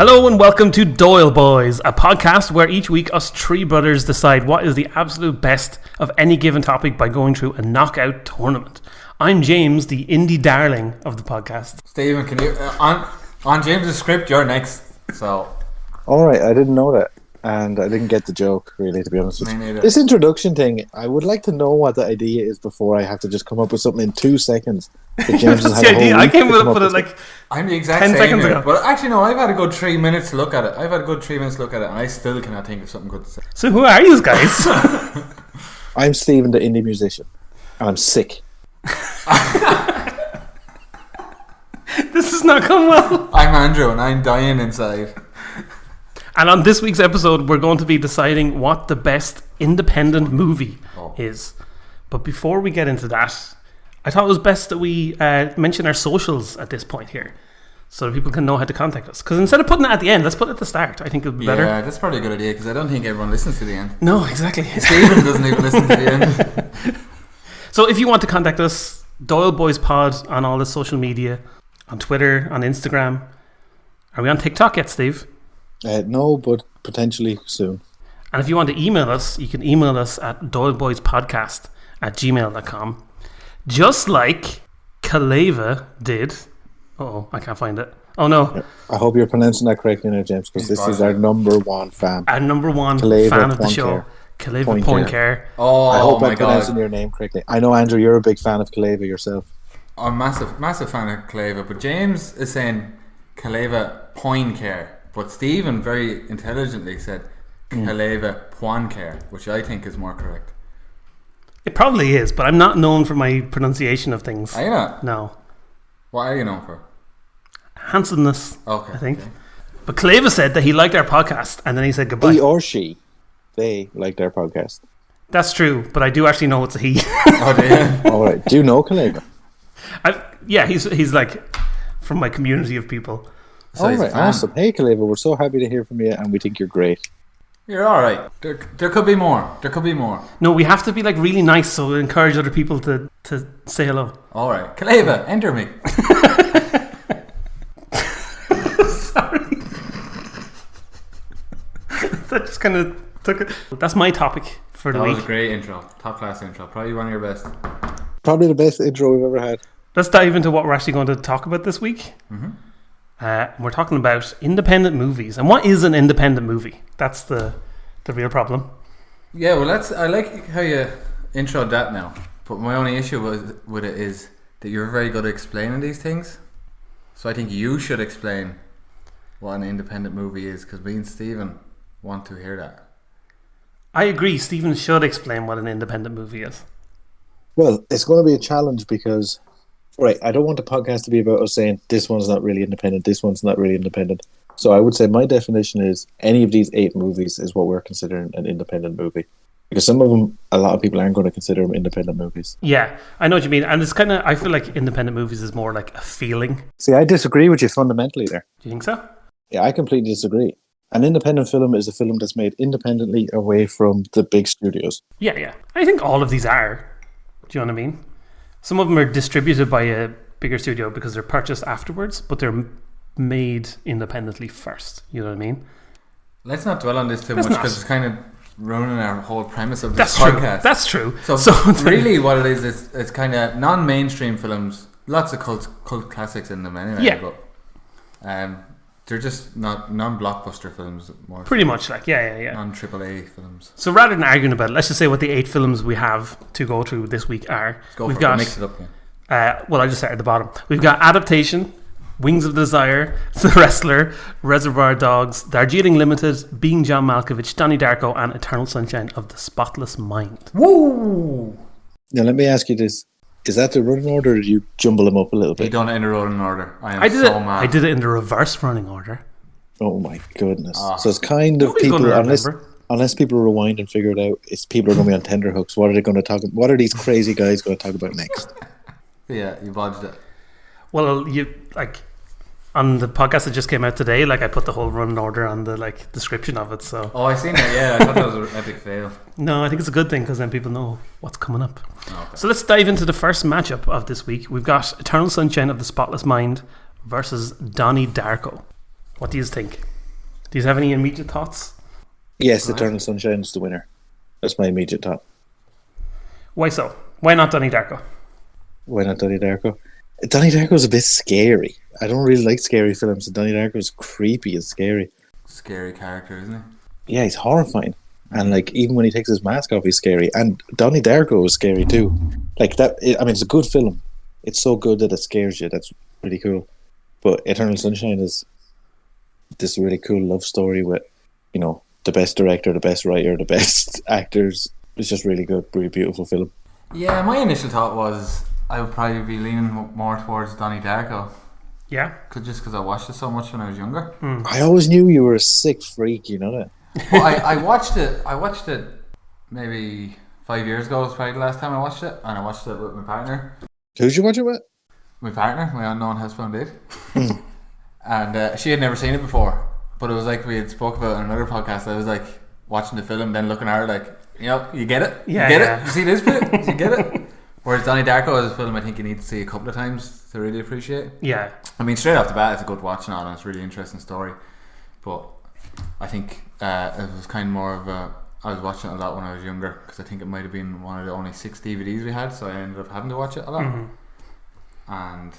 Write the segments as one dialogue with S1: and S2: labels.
S1: Hello and welcome to Doyle Boys, a podcast where each week us three brothers decide what is the absolute best of any given topic by going through a knockout tournament. I'm James, the indie darling of the podcast.
S2: Stephen, can you on James's script? You're next. So,
S3: all right, I didn't know that, and I didn't get the joke really. To be honest with you, this introduction thing, I would like to know what the idea is before I have to just come up with something in 2 seconds. James has had
S1: the idea. I came up with it like
S2: I'm the exact
S1: 10
S2: same
S1: seconds
S2: here.
S1: ago.
S2: But actually, no, I've had a good 3 minutes to look at it. And I still cannot think of something good to say.
S1: So who are you guys?
S3: I'm Stephen, the indie musician, and I'm sick.
S1: This has not gone well.
S2: I'm Andrew, and I'm dying inside.
S1: And on this week's episode, we're going to be deciding what the best independent movie is. But before we get into that, I thought it was best that we mention our socials at this point here, so that people can know how to contact us. Because instead of putting it at the end, let's put it at the start. I think it'll be better.
S2: Yeah, that's probably a good idea, because I don't think everyone listens to the end.
S1: No, exactly.
S2: Stephen doesn't even listen to the end.
S1: So if you want to contact us, Doyle Boys Pod on all the social media, on Twitter, on Instagram. Are we on TikTok yet, Steve?
S3: No, but potentially soon.
S1: And if you want to email us, you can email us at doyleboyspodcast@gmail.com. Just like Kaleva did. Uh-oh, I can't find it. Oh no.
S3: I hope you're pronouncing that correctly now, James, because this is our number one fan.
S1: Our number one
S3: Kaleva
S1: fan of the show. Kaleva Poincare.
S3: Oh, I hope I'm pronouncing your name correctly. I know, Andrew, you're a big fan of Kaleva yourself.
S2: I'm massive fan of Kaleva, but James is saying Kaleva Poincare. But Stephen very intelligently said Kaleva Poincare, which I think is more correct.
S1: It probably is, but I'm not known for my pronunciation of things.
S2: Are you not?
S1: No.
S2: What are you known for?
S1: Handsomeness,
S2: okay,
S1: I think.
S2: Okay.
S1: But Kaleva said that he liked our podcast, and then he said goodbye.
S3: He or she, they liked our podcast.
S1: That's true, but I do actually know it's a he.
S2: Oh, dear.
S3: All right. Do you know Kaleva?
S1: Yeah, he's like from my community of people.
S2: So
S3: all right, awesome. Hey, Kaleva, we're so happy to hear from you, and we think you're great.
S2: You're all right. There could be more.
S1: No, we have to be like really nice, so we encourage other people to say hello.
S2: All right, Kaleva, enter me.
S1: Sorry, that just kind of took it. That's my topic for the week.
S2: That was a great intro, top class intro. Probably one of your best.
S3: Probably the best intro we've ever had.
S1: Let's dive into what we're actually going to talk about this week.
S2: Mm-hmm.
S1: We're talking about independent movies. And what is an independent movie? That's the real problem.
S2: Yeah, well, I like how you introed that now. But my only issue with it is that you're very good at explaining these things. So I think you should explain what an independent movie is, because me and Stephen want to hear that.
S1: I agree. Stephen should explain what an independent movie is.
S3: Well, it's going to be a challenge because... Right, I don't want the podcast to be about us saying this one's not really independent, this one's not really independent. So I would say my definition is any of these 8 movies is what we're considering an independent movie. Because some of them, a lot of people aren't going to consider them independent movies.
S1: Yeah, I know what you mean. And it's kind of, I feel like independent movies is more like a feeling.
S3: See, I disagree with you fundamentally there.
S1: Do you think so?
S3: Yeah, I completely disagree. An independent film is a film that's made independently away from the big studios.
S1: Yeah. I think all of these are. Do you know what I mean? Some of them are distributed by a bigger studio because they're purchased afterwards, but they're made independently first. You know what I mean?
S2: Let's not dwell on this too much, because it's kind of ruining our whole premise of this podcast.
S1: That's true.
S2: So really what it is, it's kind of non-mainstream films, lots of cult classics in them anyway.
S1: Yeah.
S2: But they're just not non-blockbuster films. More
S1: pretty much like, yeah.
S2: Non-AAA films.
S1: So rather than arguing about it, let's just say what the 8 films we have to go through this week are.
S2: Mix it up. Yeah.
S1: Well, I just start at the bottom. We've got Adaptation, Wings of Desire, The Wrestler, Reservoir Dogs, Darjeeling Limited, Being John Malkovich, Donnie Darko, and Eternal Sunshine of the Spotless Mind.
S2: Woo!
S3: Now, let me ask you this. Is that the running order, or did you jumble them up a little bit?
S2: You done it in a running order. I did mad.
S1: I did it in the reverse running order.
S3: Oh my goodness. So it's kind of people, unless people rewind and figure it out, it's people are going to be on tenterhooks. What are they going to talk about? What are these crazy guys going to talk about next?
S2: Yeah, you bodged it.
S1: Well, you like on the podcast that just came out today, like I put the whole running order on the like description of it. So
S2: I seen that. Yeah, I thought that was an epic fail.
S1: No, I think it's a good thing because then people know what's coming up.
S2: Okay.
S1: So let's dive into the first matchup of this week. We've got Eternal Sunshine of the Spotless Mind versus Donnie Darko. What do you think? Do you have any immediate thoughts?
S3: Yes, Eternal Sunshine is the winner. That's my immediate thought.
S1: Why so? Why not Donnie Darko?
S3: Why not Donnie Darko? Donnie Darko's a bit scary. I don't really like scary films. And Donnie Darko's creepy and scary.
S2: Scary character, isn't he?
S3: Yeah, he's horrifying. And like even when he takes his mask off, he's scary. And Donnie Darko is scary too. Like that. I mean, it's a good film. It's so good that it scares you. That's pretty cool. But Eternal Sunshine is this really cool love story with, the best director, the best writer, the best actors. It's just really good, really beautiful film.
S2: Yeah, my initial thought was I would probably be leaning more towards Donnie Darko.
S1: Yeah,
S2: just because I watched it so much when I was younger.
S3: I always knew you were a sick freak, you know that?
S2: Well, I watched it maybe 5 years ago was probably the last time I watched it, and I watched it with my partner.
S3: Who'd you watch it with?
S2: My partner, my unknown housebound date. And she had never seen it before, but it was like we had spoke about in another podcast. I was like watching the film, then looking at her like, you get it?
S1: Yeah,
S2: you get
S1: yeah.
S2: it? You see this bit? You get it? Whereas Donnie Darko is a film I think you need to see a couple of times to really appreciate.
S1: Yeah.
S2: I mean, straight off the bat, it's a good watch and all, and it's a really interesting story. But I think it was kind of more of a... I was watching it a lot when I was younger, because I think it might have been one of the only 6 DVDs we had, so I ended up having to watch it a lot. And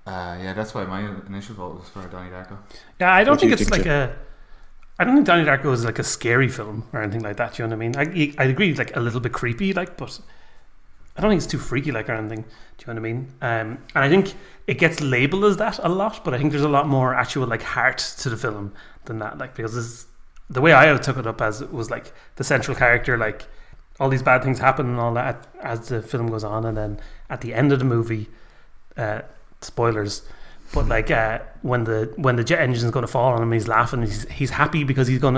S2: that's why my initial vote was for Donnie Darko.
S1: Yeah, I don't think it's like I don't think Donnie Darko is like a scary film or anything like that. Do you know what I mean? I agree, it's like a little bit creepy, like, but I don't think it's too freaky, like, or anything. Do you know what I mean? And I think it gets labelled as that a lot, but I think there's a lot more actual like heart to the film than that. Like, because the way I took it up as it was like the central character, like all these bad things happen and all that as the film goes on, and then at the end of the movie, spoilers, but like when the jet engine is going to fall on him, he's laughing. He's happy because he's going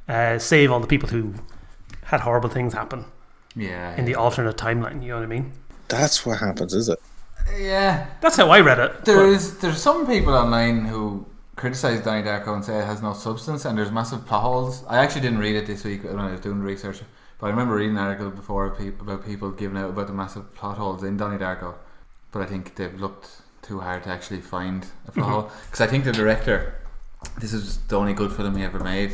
S1: to save all the people who had horrible things happen.
S2: Yeah.
S1: In the alternate timeline, you know what I mean?
S3: That's what happens, is it?
S2: Yeah.
S1: That's how I read it.
S2: There's some people online who criticise Donnie Darko and say it has no substance and there's massive plot holes. I actually didn't read it this week when I was doing research, but I remember reading an article before about people giving out about the massive plot holes in Donnie Darko. But I think they've looked too hard to actually find a plot hole. Because I think the director, this is the only good film he ever made,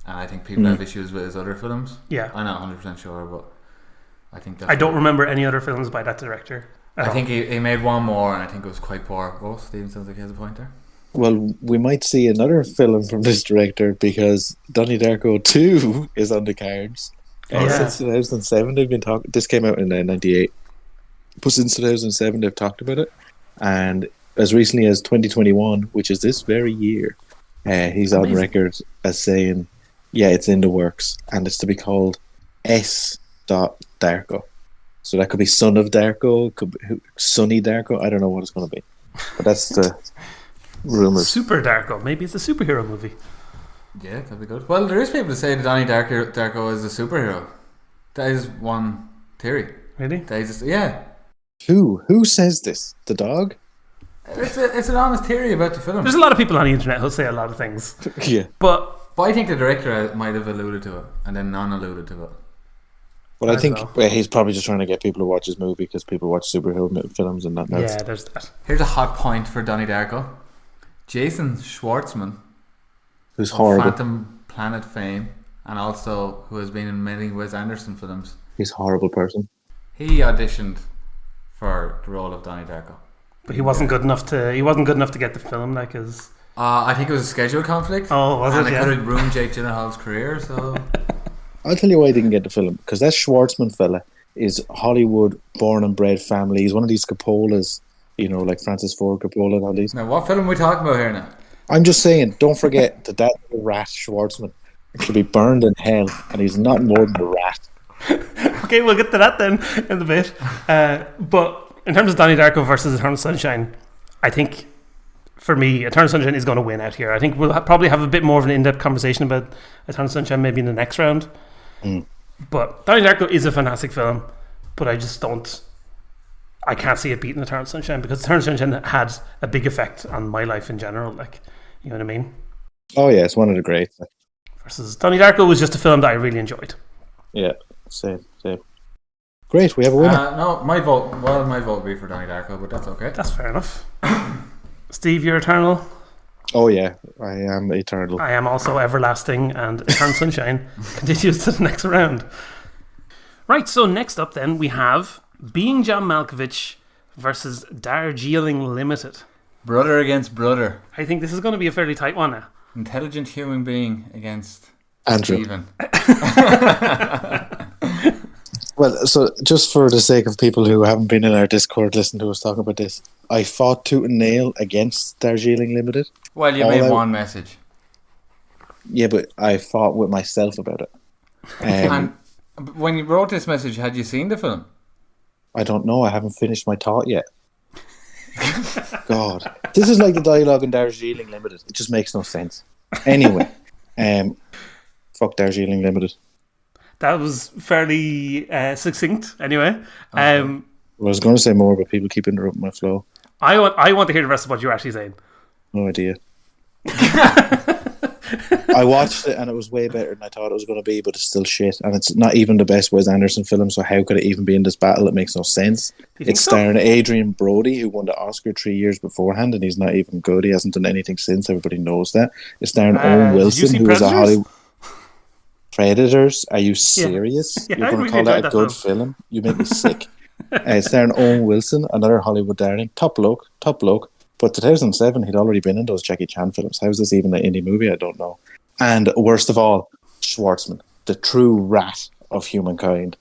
S2: and I think people have issues with his other films.
S1: Yeah.
S2: I'm not 100% sure, but I think that's...
S1: I don't remember any other films by that director.
S2: I think he made one more, and I think it was quite poor. Oh, Stephen sounds like he has a point there.
S3: Well, we might see another film from this director, because Donnie Darko 2 is on the cards. Since 2007 they've been talking. This came out in 98. But since 2007 they've talked about it, and as recently as 2021, which is this very year, he's on record as saying, it's in the works, and it's to be called S. Darko. So that could be Son of Darko, could be Sonny Darko. I don't know what it's going to be, but that's the rumours.
S1: Super Darko. Maybe it's a superhero movie.
S2: Yeah, that'd be good. Well, there is people that say that Donnie Darko is a superhero. That is one theory.
S1: Really?
S2: That is yeah.
S3: Who says this? The dog?
S2: It's an honest theory about the film.
S1: There's a lot of people on the internet who say a lot of things.
S3: Yeah.
S1: But
S2: I think the director might have alluded to it and then non-alluded to it.
S3: But I think he's probably just trying to get people to watch his movie, because people watch superhero films and that.
S1: Yeah, there's that.
S2: Here's a hot point for Donnie Darko. Jason Schwartzman,
S3: who's horrible,
S2: Phantom Planet fame, and also who has been in many Wes Anderson films.
S3: He's a horrible person.
S2: He auditioned for the role of Donnie Darko,
S1: but he wasn't good enough to get the film. Like his,
S2: I think it was a schedule conflict.
S1: Oh, was it?
S2: And it could have ruined Jake Gyllenhaal's career. So
S3: I'll tell you why he didn't get the film, because that Schwartzman fella is Hollywood born and bred family. He's one of these Coppolas, like Francis Ford Coppola and all these.
S2: Now, what film are we talking about here now?
S3: I'm just saying, don't forget that rat Schwartzman should be burned in hell, and he's not more than a rat.
S1: Okay, we'll get to that then in a bit. But in terms of Donnie Darko versus Eternal Sunshine, I think for me, Eternal Sunshine is going to win out here. I think we'll probably have a bit more of an in-depth conversation about Eternal Sunshine maybe in the next round. But Donnie Darko is a fantastic film, but I can't see it beating Eternal Sunshine, because Eternal Sunshine had a big effect on my life in general. Like, you know what I mean?
S3: Oh yeah, it's one of the greats.
S1: Versus Donnie Darko was just a film that I really enjoyed.
S3: Yeah, same. Great, we have a winner.
S2: No, my vote would be for Donnie Darko, but that's okay.
S1: That's fair enough. Steve, your Eternal?
S3: Oh yeah, I am eternal.
S1: I am also everlasting, and Eternal Sunshine continues to the next round. Right, so next up then we have Being John Malkovich versus Darjeeling Limited.
S2: Brother against brother.
S1: I think this is going to be a fairly tight one now.
S2: Intelligent human being against
S3: Andrew.
S2: Stephen.
S3: Well, so just for the sake of people who haven't been in our Discord listening to us talking about this, I fought tooth and nail against Darjeeling Limited.
S2: Well, you made one message.
S3: Yeah, but I fought with myself about it.
S2: And when you wrote this message, had you seen the film?
S3: I don't know. I haven't finished my thought yet. God. This is like the dialogue in Darjeeling Limited. It just makes no sense. Anyway, fuck Darjeeling Limited.
S1: That was fairly succinct, anyway.
S3: I was going to say more, but people keep interrupting my flow.
S1: I want to hear the rest of what you're actually saying.
S3: No idea. I watched it and it was way better than I thought it was going to be, but it's still shit. And it's not even the best Wes Anderson film, so how could it even be in this battle? It makes no sense. It's starring Adrian Brody, who won the Oscar 3 years beforehand, and he's not even good. He hasn't done anything since. Everybody knows that. It's starring Owen Wilson, who was a Hollywood... Predators? Are you serious?
S1: Yeah,
S3: You're going to call that a good film? You make me sick. It's starring Owen Wilson, another Hollywood darling. Top bloke. But 2007, he'd already been in those Jackie Chan films. How is this even an indie movie? I don't know. And worst of all, Schwartzman, the true rat of humankind.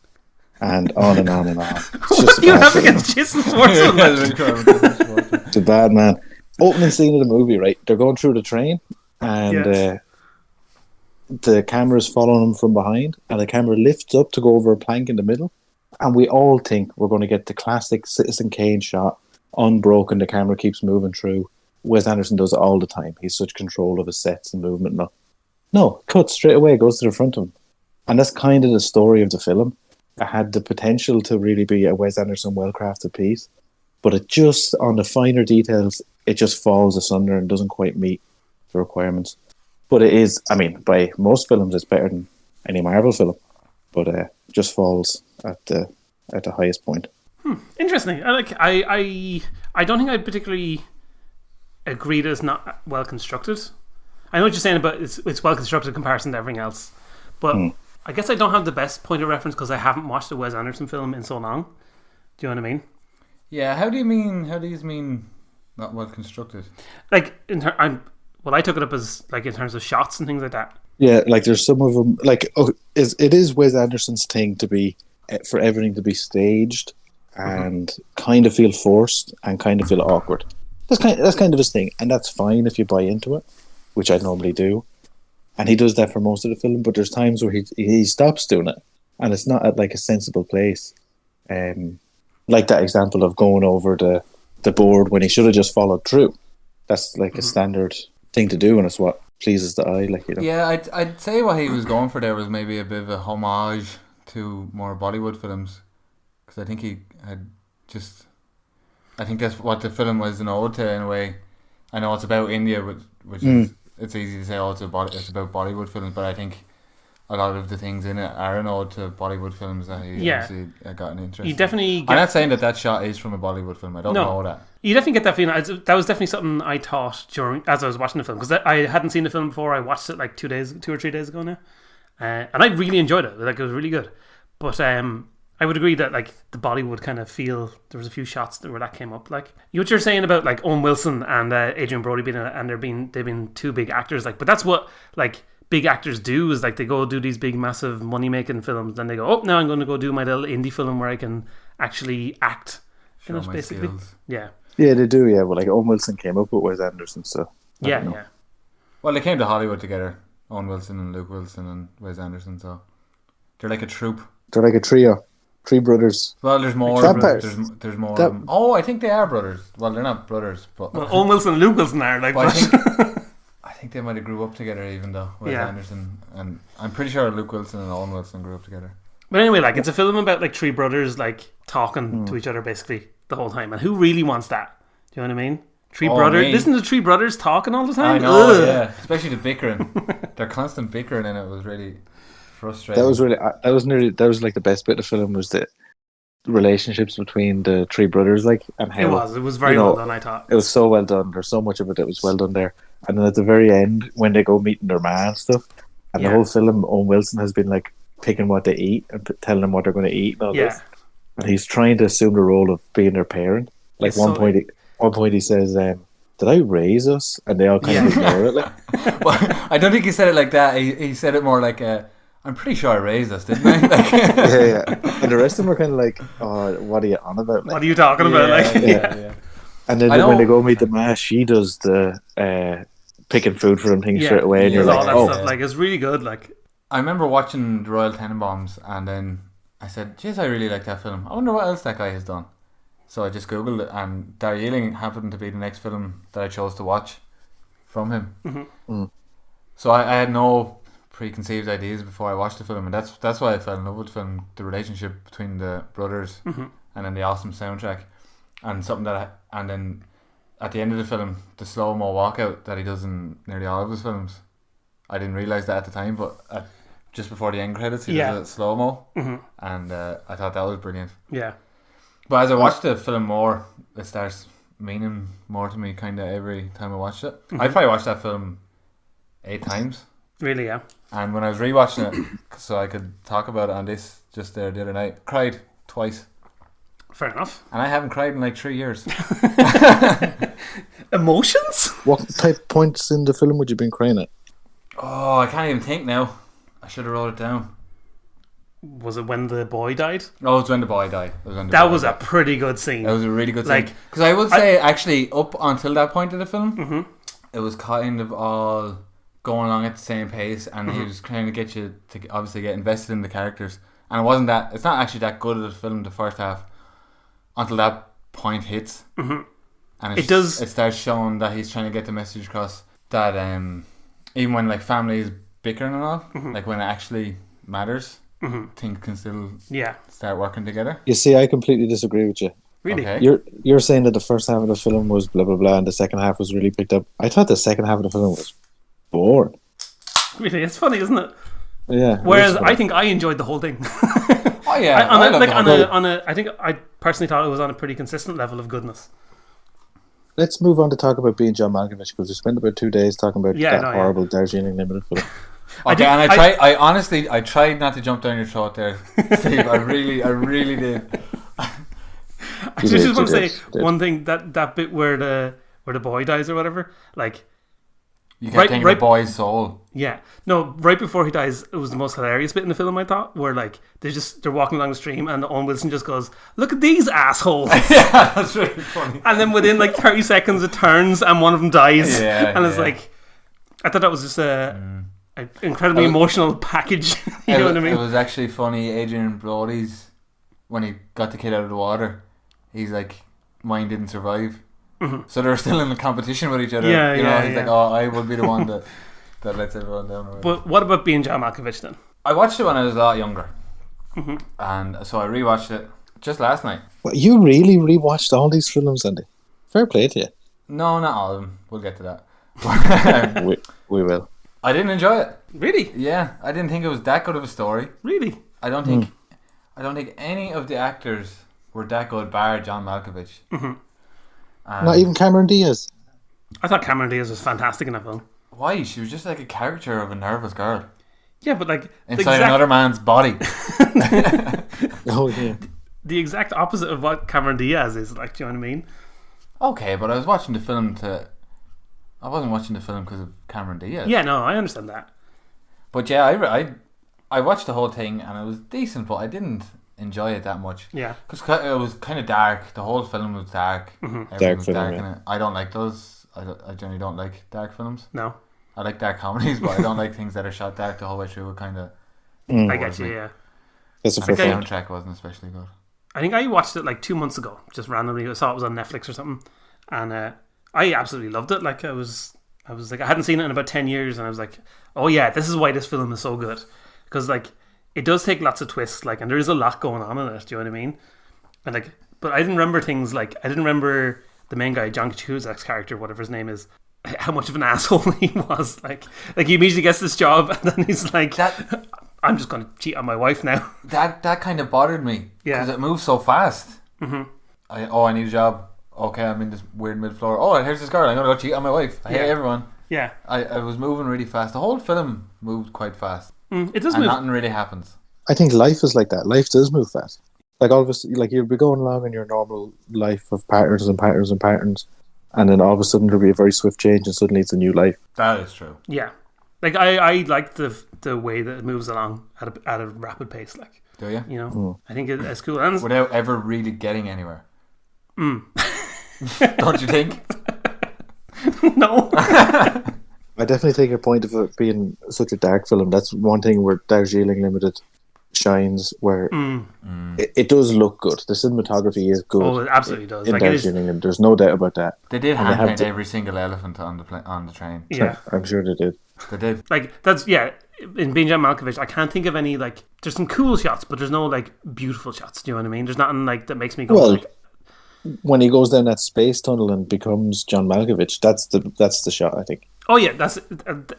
S3: And on and on and on.
S1: What do you have against Jason Schwartzman?
S3: It's a bad man. Opening scene of the movie, right? They're going through the train, and the camera's following them from behind, and the camera lifts up to go over a plank in the middle, and we all think we're going to get the classic Citizen Kane shot, unbroken, the camera keeps moving through. Wes Anderson does it all the time. He's such control of his sets and movement. No, cut straight away, goes to the front of him. And that's kind of the story of the film. It had the potential to really be a Wes Anderson well-crafted piece, but it just, on the finer details, it just falls asunder and doesn't quite meet the requirements. But it is, I mean, by most films, it's better than any Marvel film. But it just falls at the highest point.
S1: Interesting. I don't think I particularly agree that it's not well constructed. I know what you're saying about it's well constructed in comparison to everything else. But I guess I don't have the best point of reference because I haven't watched a Wes Anderson film in so long. Do you know what I mean?
S2: Yeah, how do you mean not well constructed?
S1: Like, I took it up as like in terms of shots and things like that.
S3: Yeah, like there's some of them. Like, it is Wes Anderson's thing to be for everything to be staged and kind of feel forced and kind of feel awkward. That's kind of his thing, and that's fine if you buy into it, which I normally do. And he does that for most of the film, but there's times where he stops doing it, and it's not at like a sensible place. Like that example of going over the board when he should have just followed through. That's like a standard thing to do, and it's what pleases the eye. Like, you know.
S2: Yeah, I'd say what he was going for there was maybe a bit of a homage to more Bollywood films, because I think he had just... I think that's what the film was an ode to in a way. I know it's about India, which is... It's easy to say, it's about Bollywood films, but I think a lot of the things in it are an ode to Bollywood films that he obviously got an interest in. I'm not saying that shot is from a Bollywood film. I don't know that.
S1: You definitely get that feeling. That was definitely something I thought as I was watching the film, because I hadn't seen the film before. I watched it like 2 or 3 days ago now, and I really enjoyed it. Like, it was really good. But I would agree that like the Bollywood kind of feel, there was a few shots where that came up. Like what you're saying about like Owen Wilson and Adrian Brody being and they've been two big actors. Like, but that's what like big actors do, is like they go do these big massive money making films, then they go, oh, now I'm going to go do my little indie film where I can actually act.
S2: Show my
S1: basically
S2: skills.
S1: Yeah
S3: they do. Yeah, well, like Owen Wilson came up with Wes Anderson, so
S1: yeah.
S2: Well, they came to Hollywood together, Owen Wilson and Luke Wilson and Wes Anderson, so they're like a troupe. They're
S3: like a trio. 3 brothers.
S2: Well, there's more. There's more. Of them. Oh, I think they are brothers. Well, they're not brothers, but
S1: Owen Wilson and Luke Wilson are like.
S2: Well, I think they might have grew up together, even though Wes Anderson and I'm pretty sure Luke Wilson and Owen Wilson grew up together.
S1: But anyway, like it's a film about like 3 brothers like talking to each other basically the whole time, and who really wants that? Do you know what I mean? 3 brothers. Listen to 3 brothers talking all the time.
S2: I know, yeah. Especially the bickering. Their constant bickering in it was really frustrating.
S3: That was like the best bit of the film, was the relationships between the 3 brothers, like, and how
S1: it was very well done. I thought
S3: it was so well done. There's so much of it that was well done there, And then at the very end, when they go meeting their man and stuff, and the whole film, Owen Wilson has been like picking what they eat and telling them what they're going to eat and all this. And he's trying to assume the role of being their parent. Like one point he says, "Did I raise us?" And they all kind of ignore it. Like,
S2: well, I don't think he said it like that. He said it more like, "I'm pretty sure I raised us, didn't I?" Like,
S3: yeah. And the rest of them are kind of like, "Oh, what are you on about? Like,
S1: what are you talking about?" Like,
S3: yeah. And then when they go meet the ma, she does the picking food for them thing straight away, and you're
S1: all
S3: like,
S1: that
S3: "Oh,
S1: stuff. Like, it's really good." Like,
S2: I remember watching the Royal Tenenbaums, and then I said, "Jeez, I really like that film. I wonder what else that guy has done." So I just googled it, and Darjeeling happened to be the next film that I chose to watch from him. So I had no preconceived ideas before I watched the film, and that's why I fell in love with the film. The relationship between the brothers, and then the awesome soundtrack, and and then at the end of the film, the slow-mo walkout that he does in nearly all of his films. I didn't realise that at the time, but just before the end credits, he does a slow-mo, and I thought that was brilliant.
S1: Yeah.
S2: But as I watched the film more, it starts meaning more to me kind of every time I watched it. I probably watched that film 8 times.
S1: Really, yeah.
S2: And when I was rewatching it, so I could talk about it on this just there the other night, cried twice.
S1: Fair enough.
S2: And I haven't cried in like 3 years.
S1: Emotions?
S3: what type points in the film would you been crying at?"
S2: Oh, I can't even think now. I should have wrote it down.
S1: Was it when the boy died?
S2: Oh, it's when the boy died.
S1: That was a pretty good scene.
S2: That was a really good scene. Because I would say, actually, up until that point of the film, it was kind of all going along at the same pace, and he was trying to get you to obviously get invested in the characters. And it's not actually that good of a film, the first half, until that point hits. And it starts showing that he's trying to get the message across that even when like family is bickering and all, like when it actually matters, things can still start working together.
S3: You see, I completely disagree with you.
S1: Really?
S2: Okay.
S3: You're saying that the first half of the film was blah blah blah, and the second half was really picked up. I thought the second half of the film was boring.
S1: Really, it's funny, isn't it?
S3: Yeah.
S1: Whereas I think I enjoyed the whole thing.
S2: Oh yeah,
S1: I think I personally thought it was on a pretty consistent level of goodness.
S3: Let's move on to talk about being John Malkovich, because we spent about 2 days talking about horrible Darjeeling Limited film.
S2: Okay, I tried not to jump down your throat there, Steve. I really did.
S1: I just want to say one thing, that bit where the boy dies or whatever, like,
S2: you kept thinking the boy's soul.
S1: Yeah. No, right before he dies, it was the most hilarious bit in the film, I thought, where like they're walking along the stream and Owen Wilson just goes, "Look at these assholes."
S2: Yeah, that's really funny.
S1: And then within like 30 seconds it turns and one of them dies. And it's like, I thought that was just an incredibly emotional package. You know what I mean?
S2: It was actually funny. Adrian Brody's, when he got the kid out of the water, he's like, "Mine didn't survive." So they're still in a competition with each other. He's like, "Oh, I will be the one that lets everyone down."
S1: But what about being John Malkovich then?
S2: I watched it when I was a lot younger, and so I rewatched it just last night.
S3: Well, you really rewatched all these films, Andy? Fair play to you.
S2: No, not all of them. We'll get to that.
S3: we will.
S2: I didn't enjoy it.
S1: Really?
S2: Yeah, I didn't think it was that good of a story.
S1: Really?
S2: I don't think any of the actors were that good, bar John Malkovich.
S3: Not even Cameron Diaz.
S1: I thought Cameron Diaz was fantastic in that film.
S2: Why? She was just like a caricature of a nervous girl.
S1: Yeah, but like
S2: inside another man's body.
S3: Oh yeah.
S1: The exact opposite of what Cameron Diaz is. Like, do you know what I mean?
S2: Okay, but I was watching the film I wasn't watching the film because of Cameron Diaz.
S1: Yeah, no, I understand that.
S2: But yeah, I watched the whole thing and it was decent, but I didn't enjoy it that much.
S1: Yeah,
S2: because it was kind of dark. The whole film was dark. Everything was dark in it. I don't like those. I generally don't like dark films.
S1: No,
S2: I like dark comedies, but I don't like things that are shot dark the whole way through. It kind of.
S1: I get you. Yeah,
S3: that's a
S2: the soundtrack wasn't especially good.
S1: I think I watched it like 2 months ago, just randomly. I saw it was on Netflix or something, and I absolutely loved it. Like I was like, I hadn't seen it in about 10 years, and I was like, oh yeah, this is why this film is so good, because like it does take lots of twists, like, and there is a lot going on in it. Do you know what I mean? And like, but I didn't remember things like, I didn't remember the main guy, John Cusack's character, whatever his name is, how much of an asshole he was. Like he immediately gets this job, and then he's like, I'm just going to cheat on my wife now.
S2: That kind of bothered me. Yeah, because it moves so fast. I need a job. Okay, I'm in this weird mid-floor. Oh, here's this girl. I'm going to go cheat on my wife. I hate everyone.
S1: Yeah.
S2: I was moving really fast. The whole film moved quite fast.
S1: It does
S2: And
S1: move.
S2: nothing really happens.
S3: I think life is like that. Life does move fast. Like all of us, like you'll be going along in your normal life of patterns and patterns and patterns, and then all of a sudden there'll be a very swift change, and suddenly it's a new life.
S2: That is true.
S1: Yeah. Like I like the way that it moves along at a rapid pace. Like,
S2: Do you?
S1: you know, I think it's cool. And
S2: Without ever really getting anywhere. Don't you think?
S1: no.
S3: I definitely take your point of it being such a dark film. That's one thing where Darjeeling Limited shines, where it does look good. The cinematography is good.
S1: Oh, it absolutely does.
S3: In
S1: Like,
S3: Darjeeling Limited, there's no doubt about that.
S2: They did
S3: And
S2: hand
S3: have
S2: paint
S3: to-
S2: every single elephant on the train.
S1: Yeah.
S3: I'm sure they did.
S2: They did.
S1: Like, that's, yeah, in being John Malkovich, I can't think of any, like, there's some cool shots, but there's no, like, beautiful shots. Do you know what I mean? There's nothing, like, that makes me go,
S3: Well,
S1: like,
S3: when he goes down that space tunnel and becomes John Malkovich, that's the shot, I think.
S1: oh, yeah, that's,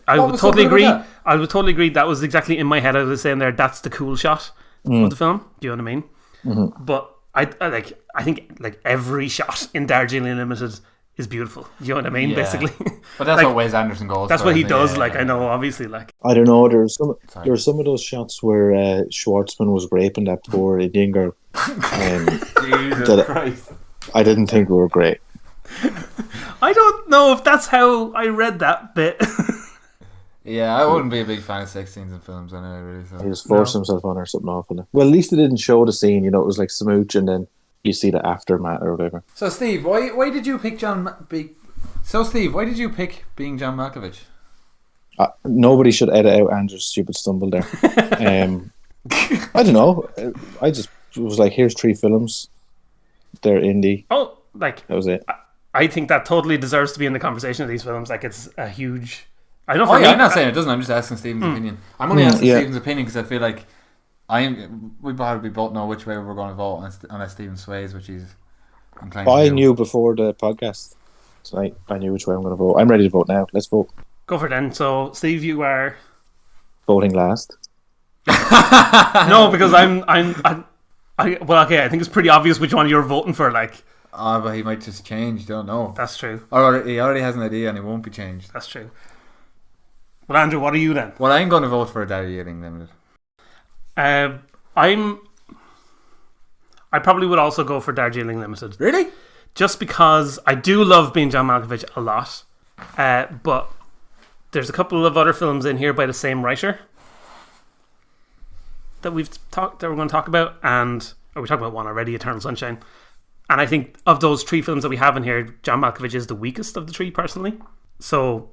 S1: I
S2: What
S1: would
S2: was so
S1: totally
S2: good
S1: agree.
S2: about that?
S1: I would totally agree. That was exactly in my head. I was saying there, that's the cool shot of the film. Do you know what I mean? Mm-hmm. But I think, like, every shot in Darjeeling Limited is beautiful. You know what I mean?
S2: Yeah.
S1: Basically.
S2: But that's
S1: Like,
S2: what Wes Anderson goes
S1: that's
S2: for,
S1: what he
S2: isn't
S1: does.
S2: Yeah,
S1: like,
S2: yeah,
S1: I know, obviously, like,
S3: I don't know. There were some of those shots where Schwartzman was raping that poor Indian girl.
S2: Jesus
S3: That-
S2: Christ.
S3: I didn't think were great.
S1: I don't know if that's how I read that bit.
S2: Yeah, I wouldn't be a big fan of sex scenes in films anyway, really.
S3: He
S2: So.
S3: was forcing himself on her something awful. Well, at least it didn't show the scene. You know, it was like smooch, and then you see the aftermath or whatever.
S2: So, Steve, why did you pick Steve, why did you pick being John Malkovich?
S3: Nobody should edit out Andrew's stupid stumble there. I don't know. I just was like, here's 3 films. They're indie.
S1: Oh, like,
S3: That was it.
S1: I think that totally deserves to be in the conversation of these films. Like, it's a huge. I know.
S2: Oh
S1: For me,
S2: yeah, I'm not saying it doesn't. I'm just asking Stephen's opinion. I'm only asking
S3: yeah.
S2: Stephen's opinion because I feel like we probably both know which way we're going to vote unless Stephen sways, which he's inclined to
S3: I
S2: do.
S3: knew before the podcast. So I knew which way I'm going to vote. I'm ready to vote now. Let's vote.
S1: Go for it then. So, Steve, you are
S3: Voting last.
S1: no, because well, okay. I think it's pretty obvious which one you're voting for. Like,
S2: But he might just change. Don't know.
S1: that's true.
S2: Or he already has an idea and it won't be changed.
S1: That's true. Well, Andrew, what are you then?
S2: Well, I'm going to vote for Darjeeling Limited.
S1: I probably would also go for Darjeeling Limited.
S2: Really?
S1: Just because I do love being John Malkovich a lot, but there's a couple of other films in here by the same writer that we're going to talk about, and we talked about one already, Eternal Sunshine. And I think of those 3 films that we have in here, John Malkovich is the weakest of the 3 personally. So,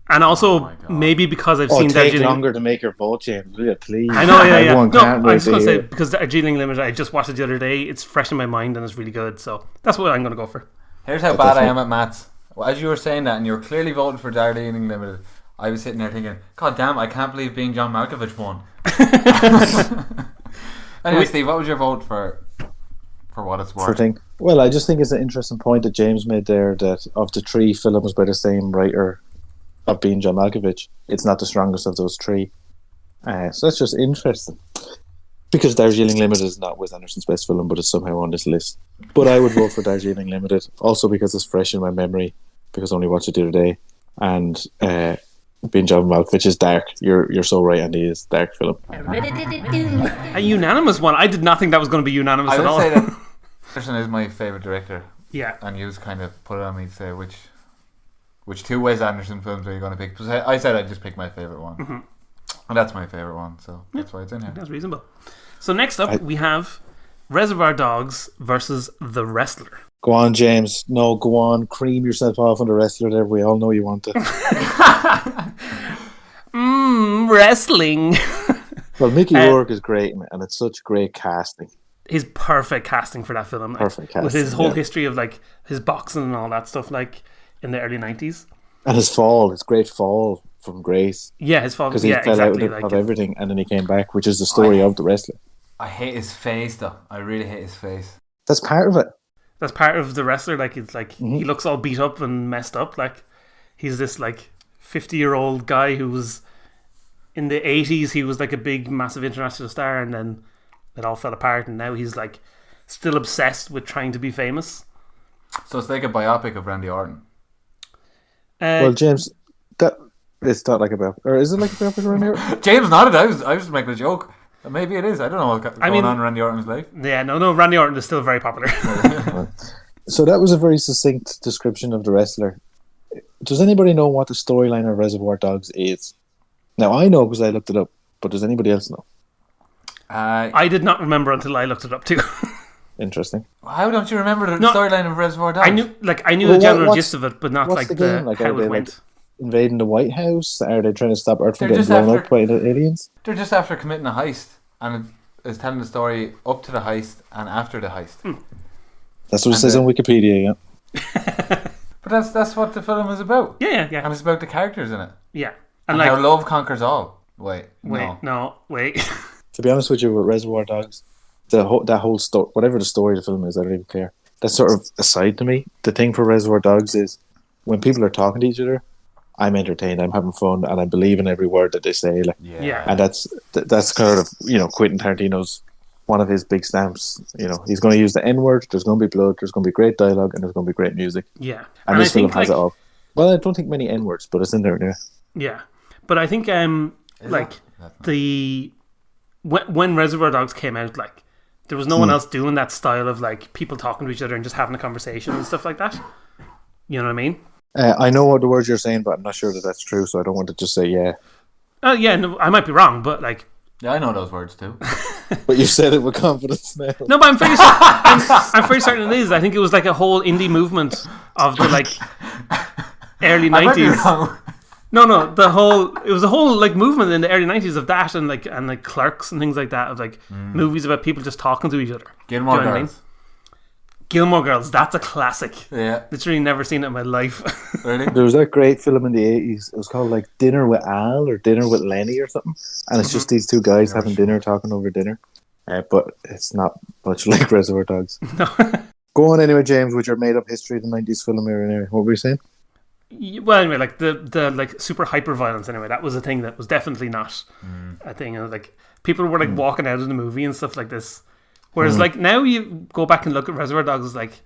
S1: and also
S2: my God.
S1: maybe because I've
S3: Oh,
S1: seen
S3: take
S1: Darjeeling.
S3: longer to make your vote, James. Will you, please?
S1: I know, yeah.
S3: Everyone
S1: No,
S3: can't
S1: I'm
S3: wait
S1: just
S3: to
S1: going to say,
S3: hear.
S1: because Darjeeling Limited, I just watched it the other day. It's fresh in my mind and it's really good. So that's what I'm going to go for.
S2: Here's how bad I am at maths. Well, as you were saying that and you were clearly voting for Darjeeling Limited, I was sitting there thinking, God damn, I can't believe being John Malkovich won. Anyway, Steve, what was your vote for what it's worth?
S3: Well, I just think it's an interesting point that James made there, that of the 3 films by the same writer of being John Malkovich, it's not the strongest of those 3. So that's just interesting. Because Darjeeling Limited is not Wes Anderson's best film, but it's somehow on this list. But I would vote for Darjeeling Limited, also because it's fresh in my memory, because I only watched it the other day. And being John Malkovich is dark. You're so right, Andy. It's a dark film.
S1: A unanimous one. I did not think that was going to be unanimous
S2: I
S1: at
S2: would
S1: all.
S2: say that Anderson is my favourite director.
S1: Yeah.
S2: And you kind of put it on me to say which 2 Wes Anderson films are you going to pick? Because I said I'd just pick my favourite one. Mm-hmm. And that's my favourite one, so that's why it's in here.
S1: That's reasonable. So next up, we have Reservoir Dogs versus The Wrestler.
S3: Go on, James. No, go on. Cream yourself off on the wrestler there. We all know you want to.
S1: Wrestling.
S3: Well, Mickey Rourke is great, and it's such great casting.
S1: His perfect casting for that film. Like,
S3: Perfect casting,
S1: with his whole
S3: yeah.
S1: history of like his boxing and all that stuff, like in the early 90s.
S3: And his great fall from grace.
S1: Yeah, his father.
S3: Because he
S1: Yeah,
S3: fell
S1: exactly.
S3: out of everything, and then he came back, which is the story of the wrestler.
S2: I hate his face, though. I really hate his face.
S3: That's part of it.
S1: That's part of The Wrestler. Like, it's like
S3: Mm-hmm.
S1: he looks all beat up and messed up. Like, he's this like 50-year-old guy who was in the 80s. He was like a big, massive international star, and then it all fell apart. And now he's like still obsessed with trying to be famous.
S2: So it's like a biopic of Randy Orton.
S3: Well, James, that it's not like a biopic, or is it like a biopic around here?
S2: James nodded. I was just making a joke. Maybe it is. I don't know what's going on in Randy Orton's life.
S1: Yeah, no, Randy Orton is still very popular.
S3: So that was a very succinct description of the wrestler. Does anybody know what the storyline of Reservoir Dogs is? Now, I know because I looked it up, but does anybody else know?
S1: I did not remember until I looked it up too.
S3: Interesting.
S2: How don't you remember the storyline of Reservoir Dogs?
S1: I knew the general gist of it, but not like
S3: the like,
S1: how it went.
S3: Like invading the White House? Are they trying to stop Earth from getting blown up by the aliens?
S2: They're just after committing a heist, and it's telling the story up to the heist and after the heist.
S3: That's what it says on Wikipedia, yeah.
S2: But that's what the film is about.
S1: Yeah.
S2: And it's about the characters in it.
S1: Yeah.
S2: And like, how love conquers all. Wait.
S3: To be honest with you, with Reservoir Dogs, that whole story, whatever the story of the film is, I don't even care. That's sort of aside to me. The thing for Reservoir Dogs is when people are talking to each other, I'm entertained, I'm having fun, and I believe in every word that they say. Like,
S1: yeah.
S3: And that's kind of, Quentin Tarantino's one of his big stamps. He's going to use the N-word, there's going to be blood, there's going to be great dialogue, and there's going to be great music.
S1: Yeah.
S3: And this film has it all. Well, I don't think many N-words, but it's in there, yeah.
S1: Yeah. But I think, when Reservoir Dogs came out, like, there was no one else doing that style of, like, people talking to each other and just having a conversation and stuff like that. You know what I mean?
S3: I know what the words you're saying, but I'm not sure that that's true, so I don't want to just say yeah.
S1: No, I might be wrong, but, like...
S2: Yeah, I know those words too.
S3: But you said it with confidence now.
S1: No, but I'm very certain it is. I think it was like a whole indie movement of the like early 90s. No, it was a whole like movement in the early 90s of that and like Clerks and things like that of like movies about people just talking to each other.
S2: Gilmore Girls.
S1: Gilmore Girls, that's a classic.
S2: Yeah.
S1: Literally never seen it in my life.
S2: Really?
S3: There was that great film in the 80s. It was called like Dinner with Al or Dinner with Lenny or something. And it's just these two guys having dinner, talking over dinner. But it's not much like Reservoir Dogs.
S1: No.
S3: Go on anyway, James, with your made-up history of the 90s film era anyway. What were you saying?
S1: Well, anyway, like the like super hyper violence anyway, that was a thing that was definitely not a thing. And like people were like walking out of the movie and stuff like this. Whereas, like, now you go back and look at Reservoir Dogs, like,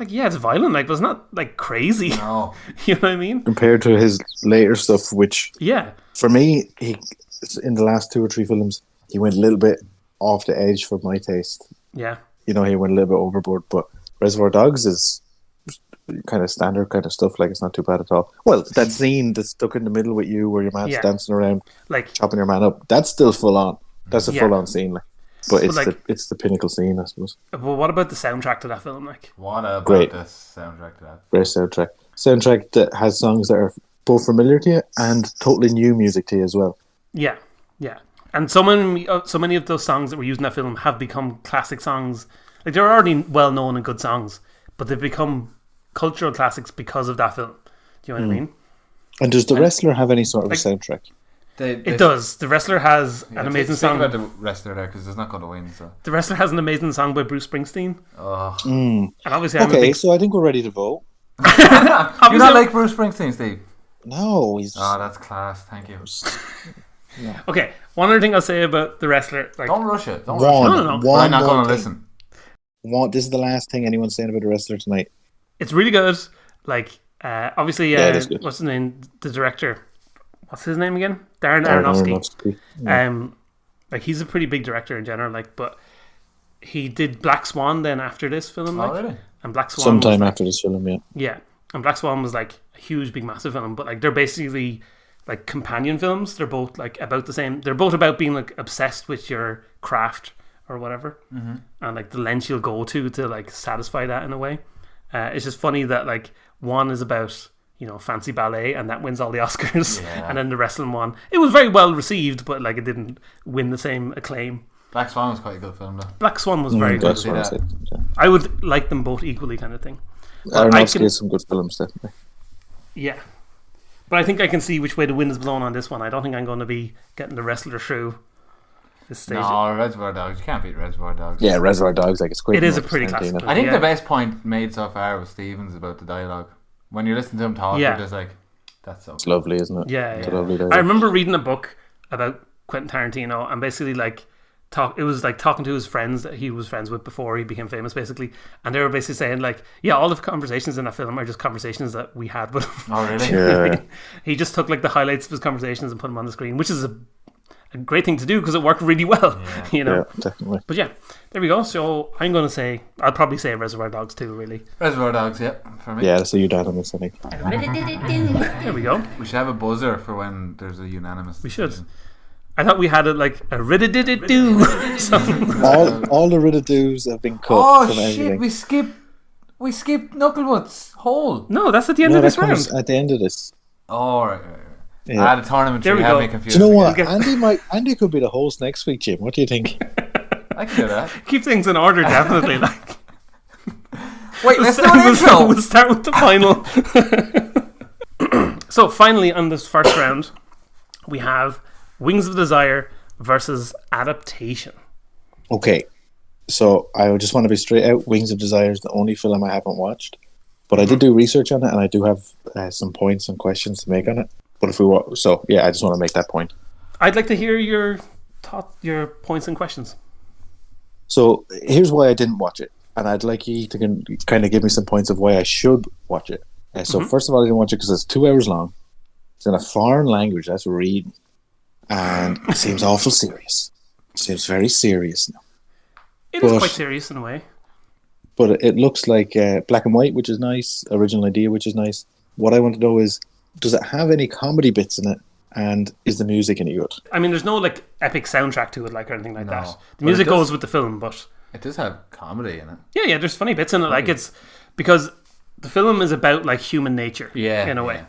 S1: yeah, it's violent, like, but it's not, like, crazy.
S2: No.
S1: You know what I mean?
S3: Compared to his later stuff, which,
S1: yeah,
S3: for me, he in the last 2 or 3 films, he went a little bit off the edge for my taste.
S1: Yeah.
S3: He went a little bit overboard, but Reservoir Dogs is kind of standard kind of stuff, like, it's not too bad at all. Well, that scene that's stuck in the middle with you where your man's dancing around, like chopping your man up, that's still full on. That's a full on scene, like. But it's the pinnacle scene, I suppose.
S1: Well, what about the soundtrack to that film? Like,
S2: what about the soundtrack to that?
S3: Great soundtrack. Soundtrack that has songs that are both familiar to you and totally new music to you as well.
S1: Yeah. And so many of those songs that were used in that film have become classic songs. Like, they're already well known and good songs, but they've become cultural classics because of that film. Do you know what I mean?
S3: And does The Wrestler have any sort of a soundtrack?
S1: It does. The Wrestler has an amazing song.
S2: Think about the Wrestler there because it's not going to win. So
S1: The Wrestler has an amazing song by Bruce Springsteen.
S2: Oh.
S1: And obviously,
S3: so I think we're ready to vote.
S2: You not like Bruce Springsteen, Steve?
S3: No, he's.
S2: Oh, that's class. Thank you.
S1: Yeah. Okay, one other thing I'll say about The Wrestler. Like,
S2: don't rush it. No.
S1: I'm
S2: not going to listen.
S3: This is the last thing anyone's saying about The Wrestler tonight.
S1: It's really good. Like, obviously,
S3: it is good.
S1: what's his name? The director. What's his name again? Darren Aronofsky. Yeah. Like, he's a pretty big director in general. Like, but he did Black Swan then after this film. Like,
S2: really?
S1: And Black Swan
S3: sometime after this film, yeah.
S1: Yeah, and Black Swan was like a huge, big, massive film. But like, they're basically like companion films. They're both like about the same. They're both about being like obsessed with your craft or whatever, and like the lengths you'll go to like satisfy that in a way. It's just funny that like one is about, fancy ballet, and that wins all the Oscars.
S2: Yeah.
S1: And then the wrestling one, it was very well received, but like it didn't win the same acclaim.
S2: Black Swan was quite a good film, though.
S1: Black Swan was very good. I would like them both equally, kind of thing.
S3: Aronofsky has some good films, definitely.
S1: Yeah. But I think I can see which way the wind is blowing on this one. I don't think I'm going to be getting the Wrestler through this stage.
S2: No, Reservoir Dogs. You can't beat Reservoir Dogs.
S3: Yeah, Reservoir Dogs, like, it's quite.
S1: It is a pretty classic.
S2: I think the best point made so far was Stevens about the dialogue. When you listen to him talk, you're just like, that's so.
S3: It's lovely, isn't it?
S1: Yeah,
S3: it's
S1: yeah.
S3: A lovely dialogue.
S1: I remember reading a book about Quentin Tarantino, and basically, like, It was like talking to his friends that he was friends with before he became famous, basically, and they were basically saying like, yeah, all the conversations in that film are just conversations that we had with him.
S2: Oh, really?
S3: Yeah.
S1: He just took like the highlights of his conversations and put them on the screen, which is a great thing to do because it worked really well.
S2: Yeah.
S1: You know.
S3: Yeah, definitely.
S1: But yeah, there we go. So I'm going to say, I'll probably say Reservoir Dogs too. Really.
S2: Reservoir Dogs, yeah, for me.
S3: Yeah, that's a unanimous, I think.
S1: There we go.
S2: We should have a buzzer for when there's a unanimous.
S1: We should.
S2: decision.
S1: I thought we had it like a rid-a-did-it-do. So,
S3: All the rid-a-doos have been cut
S2: Oh
S3: from
S2: shit!
S3: everything.
S2: We skipped Knucklebutt's hole.
S1: no, that's at the end
S3: No,
S1: of
S3: that
S1: this round.
S3: comes at the end of this.
S2: Oh, right.
S3: Yeah.
S2: I had a tournament.
S1: There we
S2: had
S1: go.
S2: me
S3: Do
S2: confused.
S3: you know what?
S2: again.
S3: Andy could be the host next week, Jim. What do you think?
S2: I can do that.
S1: Keep things in order, definitely. Like,
S2: Wait, let's do an intro.
S1: We'll start with the final. So finally, on this first round, we have Wings of Desire versus Adaptation.
S3: Okay, so I just want to be straight out. Wings of Desire is the only film I haven't watched, but I did do research on it, and I do have some points and questions to make on it. But if we want, so yeah, I just want to make that point.
S1: I'd like to hear your points and questions.
S3: So here's why I didn't watch it, and I'd like you to kind of give me some points of why I should watch it. So first of all, I didn't watch it because it's 2 hours long. It's in a foreign language. That's reading, and it seems awful serious. It seems very serious now.
S1: It is quite serious in a way.
S3: But it looks like black and white, which is nice. Original idea, which is nice. What I want to know is, does it have any comedy bits in it? And is the music any good?
S1: I mean, there's no like epic soundtrack to it, like or anything like
S2: No.
S1: that. The
S2: But
S1: music
S2: it does-
S1: goes with the film, but
S2: It does have comedy in it.
S1: yeah, there's funny bits in it. Like it's because the film is about like human nature,
S2: Yeah,
S1: in a way.
S2: yeah.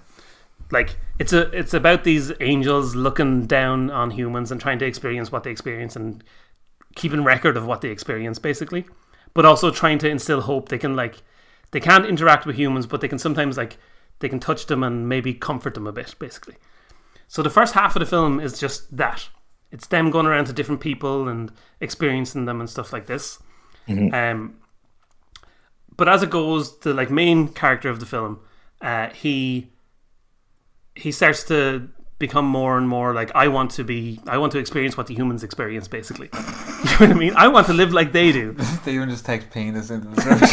S1: Like it's about these angels looking down on humans and trying to experience what they experience and keeping record of what they experience, basically. But also trying to instill hope. They can't interact with humans, but they can sometimes they can touch them and maybe comfort them a bit, basically. So the first half of the film is just that. It's them going around to different people and experiencing them and stuff like this. But as it goes, the like main character of the film, he starts to become more and more like I want to experience what the humans experience, basically. You know what I mean? I want to live like they do.
S2: Steven just takes penis into the search.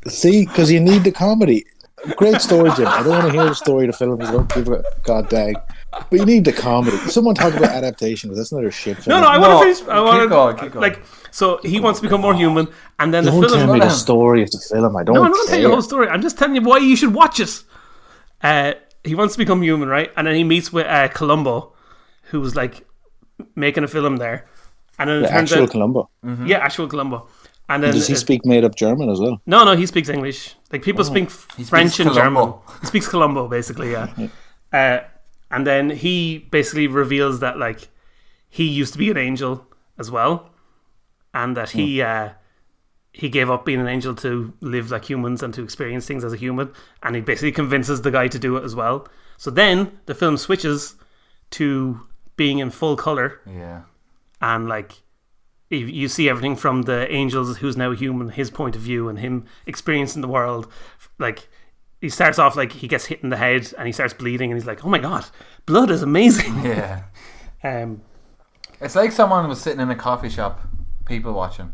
S3: See, because you need the comedy. Great story, Jim. I don't want to hear the story of the film. Don't give a god dang. But you need the comedy. Someone talk about Adaptation, because that's another shit film.
S1: No, I want to finish. I want
S2: keep going.
S1: like so he wants to become more human, and then
S3: Don't
S1: the
S3: tell
S1: film.
S3: me the story of the film. I don't
S1: No, I'm not
S3: care.
S1: telling you the whole story. I'm just telling you why you should watch it. He wants to become human, right? And then he meets with Columbo, who's like making a film there, and then it
S3: The
S1: turns
S3: actual
S1: out,
S3: Columbo.
S1: yeah, actual Columbo. And then
S3: Does he speak made-up German as well?
S1: No, he speaks English. Like people speak French
S2: speaks
S1: and German.
S2: Columbo.
S1: He speaks Columbo, basically, yeah. And then he basically reveals that like he used to be an angel as well, and that he gave up being an angel to live like humans and to experience things as a human, and he basically convinces the guy to do it as well. So then the film switches to being in full color,
S2: Yeah.
S1: and like you see everything from the angels who's now a human, his point of view, and him experiencing the world. Like he starts off like he gets hit in the head and he starts bleeding, and he's like, "Oh my god, blood is amazing."
S2: Yeah.
S1: Um,
S2: It's like someone was sitting in a coffee shop, people watching,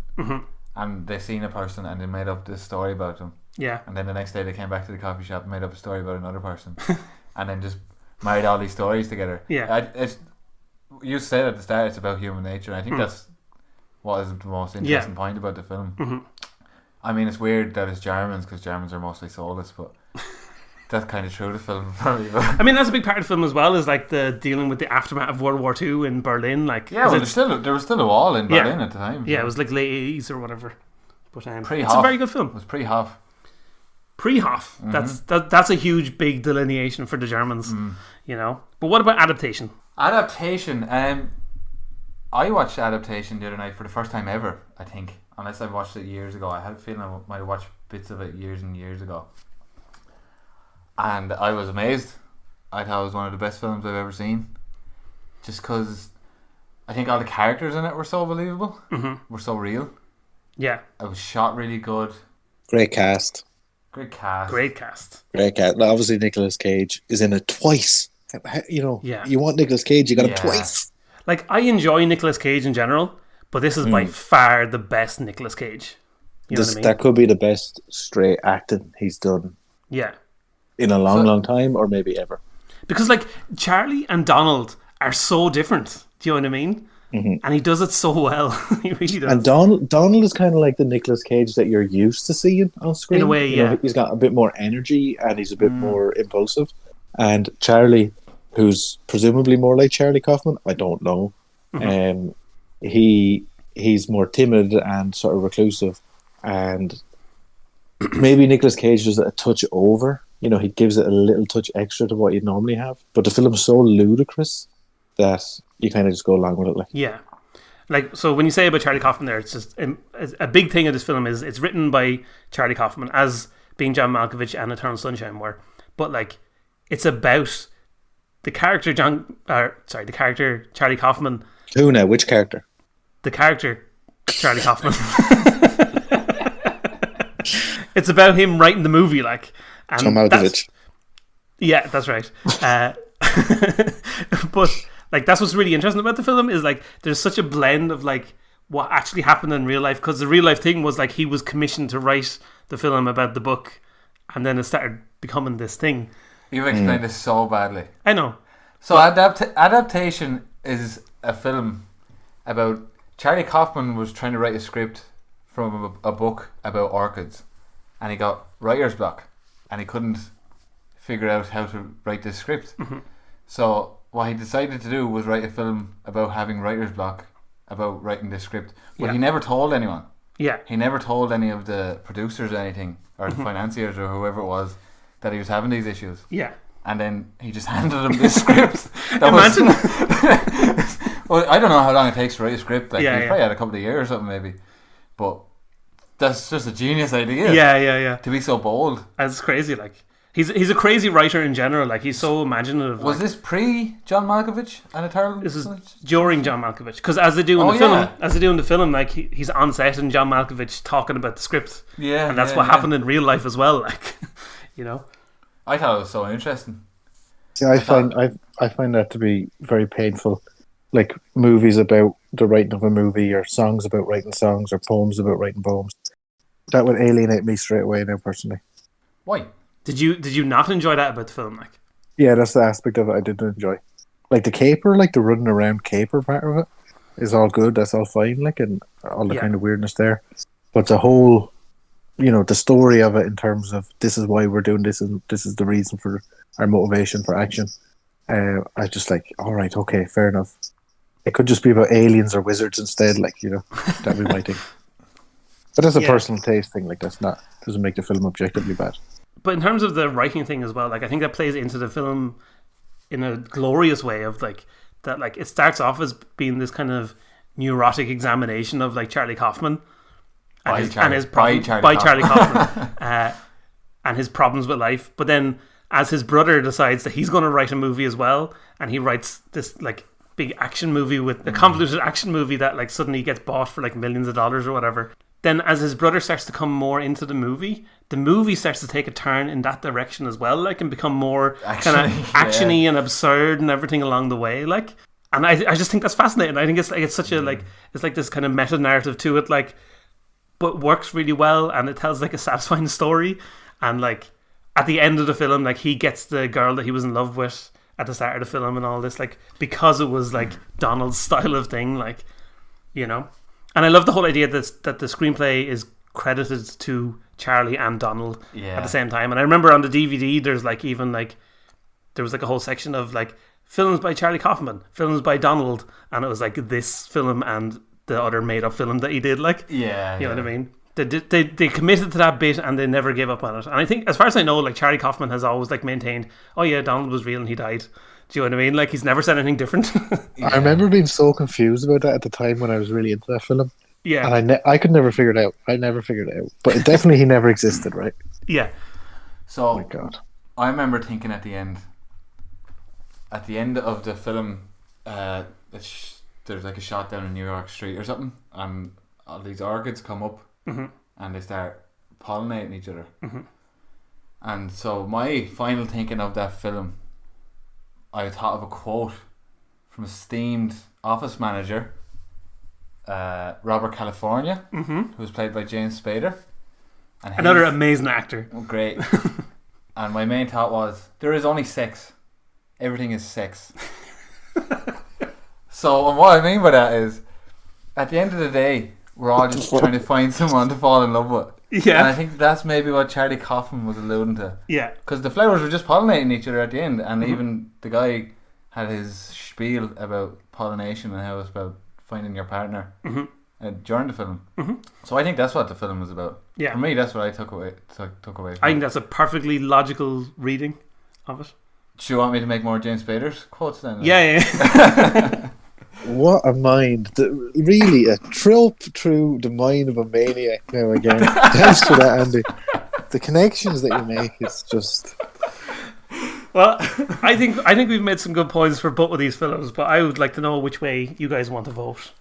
S2: and they seen a person and they made up this story about them.
S1: yeah,
S2: And then the next day they came back to the coffee shop and made up a story about another person. And then just married all these stories together.
S1: Yeah.
S2: You said at the start it's about human nature, and I think that's what is the most interesting point about the film. I mean, it's weird that it's Germans, because Germans are mostly soulless, but that's kind of true of the film for me. But
S1: I mean that's a big part of the film as well, is like the dealing with the aftermath of World War II in Berlin. Like,
S2: yeah, well, there was still a wall in Berlin at the time.
S1: yeah,
S2: so
S1: it was like late 80s or whatever. But it's
S2: Pre-Hof.
S1: a very good
S2: It
S1: film.
S2: was pre-Hof.
S1: Pre-Hof. That's a huge big delineation for the Germans, you know. But what about Adaptation?
S2: Adaptation. I watched Adaptation the other night for the first time ever, I think. Unless I watched it years ago. I had a feeling I might have watched bits of it years and years ago. And I was amazed. I thought it was one of the best films I've ever seen. Just because I think all the characters in it were so believable. Were so real.
S1: Yeah,
S2: It was shot really good.
S3: Great cast.
S2: Great cast.
S1: great cast.
S3: Great cast. Now, obviously, Nicolas Cage is in it twice. You know,
S1: Yeah.
S3: you want Nicolas Cage, you got him
S2: Yeah.
S3: twice.
S1: Like, I enjoy Nicolas Cage in general, but this is by far the best Nicolas Cage. You know what I mean?
S3: That could be the best straight acting he's done
S1: Yeah.
S3: in a long time, or maybe ever.
S1: Because, like, Charlie and Donald are so different. Do you know what I mean? Mm-hmm. And he does it so well. He really does.
S3: And Donald is kind of like the Nicolas Cage that you're used to seeing on screen.
S1: In a way,
S3: you know, he's got a bit more energy and he's a bit more impulsive. And Charlie, who's presumably more like Charlie Kaufman, I don't know. Mm-hmm. He's more timid and sort of reclusive. And maybe Nicolas Cage does it a touch over. You know, he gives it a little touch extra to what you'd normally have. But the film's so ludicrous that you kind of just go along with it. Like.
S1: Yeah. Like, so when you say about Charlie Kaufman there, it's just a big thing of this film is it's written by Charlie Kaufman, as being John Malkovich and Eternal Sunshine were. But, like, it's about the character Charlie Kaufman.
S3: Who now? Which character?
S1: The character Charlie Kaufman. It's about him writing the movie, like. And
S3: John Malkovich.
S1: Yeah, that's right. But, like, that's what's really interesting about the film is, like, there's such a blend of, like, what actually happened in real life, because the real life thing was, like, he was commissioned to write the film about the book, and then it started becoming this thing.
S2: You've explained this so badly.
S1: I know.
S2: So Adaptation is a film about Charlie Kaufman was trying to write a script from a book about orchids, and he got writer's block, and he couldn't figure out how to write this script. Mm-hmm. So what he decided to do was write a film about having writer's block, about writing this script. But he never told anyone.
S1: Yeah.
S2: He never told any of the producers or anything, or the financiers or whoever it was, that he was having these issues.
S1: Yeah.
S2: And then he just handed him this script.
S1: Imagine.
S2: Well, I don't know how long it takes to write a script. Like,
S1: Yeah,
S2: he probably had a couple of years or something maybe. But that's just a genius idea.
S1: Yeah.
S2: To be so bold.
S1: That's crazy, like. He's a crazy writer in general. Like, he's so imaginative.
S2: Was this pre John Malkovich and Eternal?
S1: This is during John Malkovich, because as they do in the film, like he's on set and John Malkovich talking about the script.
S2: Yeah,
S1: and that's what happened in real life as well. Like, you know.
S2: I thought it was so interesting.
S3: Yeah, I find that to be very painful. Like movies about the writing of a movie, or songs about writing songs, or poems about writing poems. That would alienate me straight away now, personally.
S2: Why?
S1: Did you not enjoy that about the film, like?
S3: Yeah, that's the aspect of it I didn't enjoy. Like the caper, like the running around caper part of it is all good, that's all fine, like, and all the kind of weirdness there. But the whole, you know, the story of it in terms of this is why we're doing this and this is the reason for our motivation for action. I just like, all right, okay, fair enough. It could just be about aliens or wizards instead, like, you know, that'd be my thing. But that's a personal taste thing, like doesn't make the film objectively bad.
S1: But in terms of the writing thing as well, like I think that plays into the film in a glorious way of like that. Like it starts off as being this kind of neurotic examination of like Charlie Kaufman and his problems by Charlie Kaufman and his problems with life. But then as his brother decides that he's going to write a movie as well, and he writes this like big action movie with a convoluted action movie that like suddenly gets bought for like millions of dollars or whatever. Then as his brother starts to come more into the movie starts to take a turn in that direction as well, like, and become more kind of actiony and absurd and everything along the way, like. And I just think that's fascinating. I think it's such a like, it's like this kind of meta narrative to it, like, but works really well, and it tells like a satisfying story. And like at the end of the film, like he gets the girl that he was in love with at the start of the film and all this, like, because it was like Donald's style of thing, like, you know. And I love the whole idea that the screenplay is credited to Charlie and Donald at the same time. And I remember on the DVD, there's like even like there was like a whole section of like films by Charlie Kaufman, films by Donald, and it was like this film and the other made up film that he did. Like, you know what I mean? They committed to that bit and they never gave up on it. And I think, as far as I know, like Charlie Kaufman has always like maintained, oh yeah, Donald was real and he died. Do you know what I mean? Like, he's never said anything different.
S3: I remember being so confused about that at the time when I was really into that film.
S1: Yeah.
S3: And I could never figure it out. I never figured it out. But it definitely he never existed, right?
S1: Yeah.
S2: So,
S3: oh my God.
S2: I remember thinking at the end of the film, there's like a shot down in New York Street or something, and all these orchids come up and they start pollinating each other. And so my final thinking of that film, I thought of a quote from esteemed office manager, Robert California, who was played by James Spader. And
S1: Another amazing actor.
S2: Great. And my main thought was, there is only sex. Everything is sex. So, and what I mean by that is, at the end of the day, we're all just trying to find someone to fall in love with.
S1: Yeah.
S2: And I think that's maybe what Charlie Kaufman was alluding to.
S1: Yeah.
S2: Because the flowers were just pollinating each other at the end, and even the guy had his spiel about pollination and how it's about finding your partner during the film. So I think that's what the film was about.
S1: Yeah.
S2: For me, that's what I took away.
S1: I think that's a perfectly logical reading of it.
S2: Do you want me to make more James Spader's quotes then?
S1: Yeah.
S3: What a mind. Really a trope through the mind of a maniac now again. Thanks for that, Andy. The connections that you make is just...
S1: Well, I think we've made some good points for both of these films, but I would like to know which way you guys want to vote.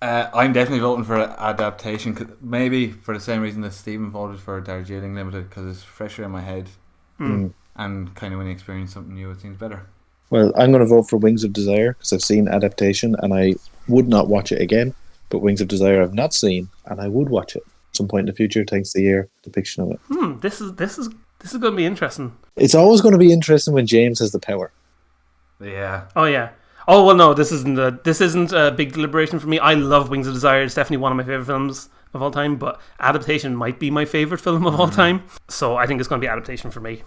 S2: I'm definitely voting for Adaptation, maybe for the same reason that Stephen voted for Darjeeling Limited, because it's fresher in my head, and kind of when you experience something new, it seems better.
S3: Well, I'm going to vote for Wings of Desire because I've seen Adaptation and I would not watch it again. But Wings of Desire I've not seen and I would watch it at some point in the future thanks to your depiction of it.
S1: This is going to be interesting.
S3: It's always going to be interesting when James has the power.
S2: Yeah.
S1: Oh yeah. Oh well, no, this isn't a big deliberation for me. I love Wings of Desire. It's definitely one of my favorite films of all time. But Adaptation might be my favorite film of all time. So I think it's going to be Adaptation for me.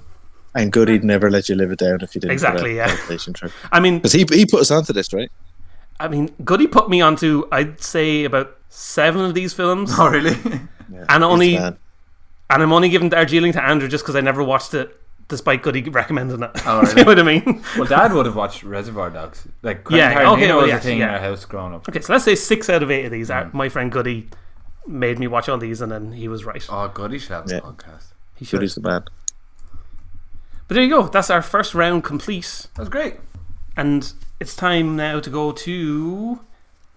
S3: And Goody'd never let you live it down if you didn't.
S1: Exactly, yeah.
S3: Trip.
S1: I mean,
S3: because he put us onto this, right?
S1: I mean, Goody put me onto, I'd say, about 7 of these films.
S2: Oh, really?
S3: Yeah,
S1: and I'm only giving Darjeeling to Andrew just because I never watched it, despite Goody recommending it.
S2: Oh, really?
S1: You know what I mean?
S2: Well, Dad would have watched Reservoir Dogs. Like, Tarantino was a thing in our house growing up.
S1: Okay, so let's say 6 out of 8 of these. My friend Goody made me watch all these, and then he was right.
S2: Oh, Goody should have a podcast.
S1: He should.
S3: Goody's the man.
S1: But there you go. That's our first round complete.
S2: That's great.
S1: And it's time now to go to...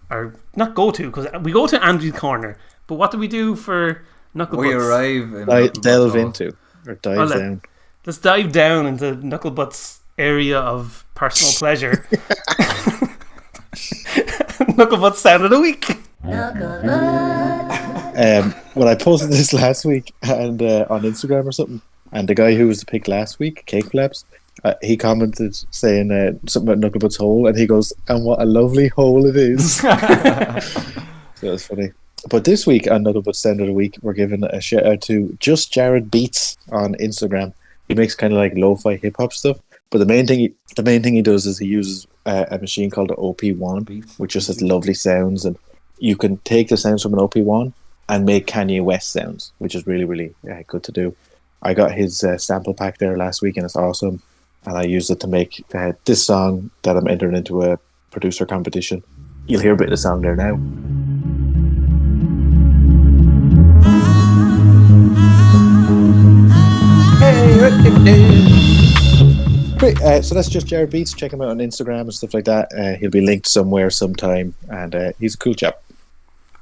S1: Or not go to, because we go to Andrew's Corner. But what do we do for Knucklebutt?
S2: We arrive in
S3: delve into, or dive down.
S1: Let's dive down into Knucklebutt's area of personal pleasure. Knucklebutt sound of the week.
S3: Well, I posted this last week and on Instagram or something. And the guy who was the pick last week, Cake Flaps, he commented saying something about Knucklebutt's hole, and he goes, "And what a lovely hole it is." So that's funny. But this week on Knucklebutt Sound of the Week, we're giving a shout out to Just Jared Beats on Instagram. He makes kind of like lo-fi hip hop stuff, but the main thing he does is he uses a machine called the OP1, which just has lovely sounds, and you can take the sounds from an OP1 and make Kanye West sounds, which is really, really good to do. I got his sample pack there last week and it's awesome, and I used it to make this song that I'm entering into a producer competition. You'll hear a bit of the song there now. Great, so that's Just Jared Beats. Check him out on Instagram and stuff like that. He'll be linked somewhere sometime, and he's a cool chap.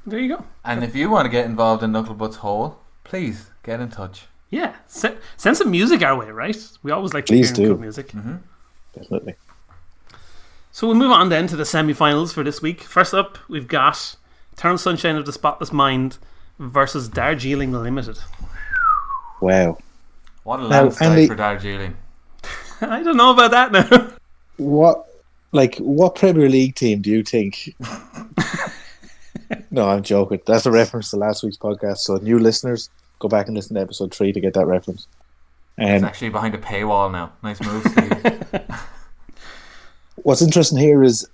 S1: There you go.
S2: And if you want to get involved in Knucklebutt's hole, please get in touch.
S1: Yeah, send some music our way, right? We always like to hear good music.
S3: Mm-hmm. Definitely.
S1: So we'll move on then to the semi-finals for this week. First up, we've got Eternal Sunshine of the Spotless Mind versus Darjeeling Limited.
S3: Wow.
S2: What a landslide for Darjeeling.
S1: I don't know about that now.
S3: What Premier League team do you think? No, I'm joking. That's a reference to last week's podcast. So new listeners, go back and listen to episode 3 to get that reference.
S2: It's actually behind a paywall now. Nice move, Steve.
S3: What's interesting here is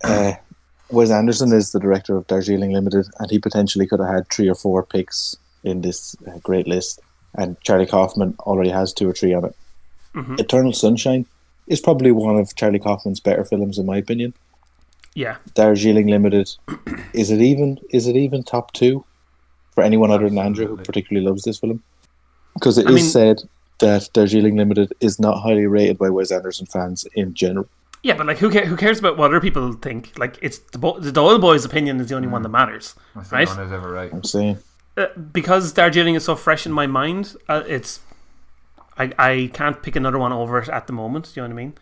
S3: Wes Anderson is the director of Darjeeling Limited, and he potentially could have had 3 or 4 picks in this great list. And Charlie Kaufman already has 2 or 3 on it. Mm-hmm. Eternal Sunshine is probably one of Charlie Kaufman's better films, in my opinion.
S1: Yeah.
S3: Darjeeling Limited, is it even top 2 for anyone other than Andrew, who particularly loves this film? Because it is said that Darjeeling Limited is not highly rated by Wes Anderson fans in general.
S1: Yeah, but like, who cares about what other people think? Like, it's the Doyle boys' opinion is the only one that matters,
S2: That's
S1: right?
S2: The one who's ever right.
S3: I'm saying
S1: because Darjeeling is so fresh in my mind, I can't pick another one over it at the moment. Do you know what I mean?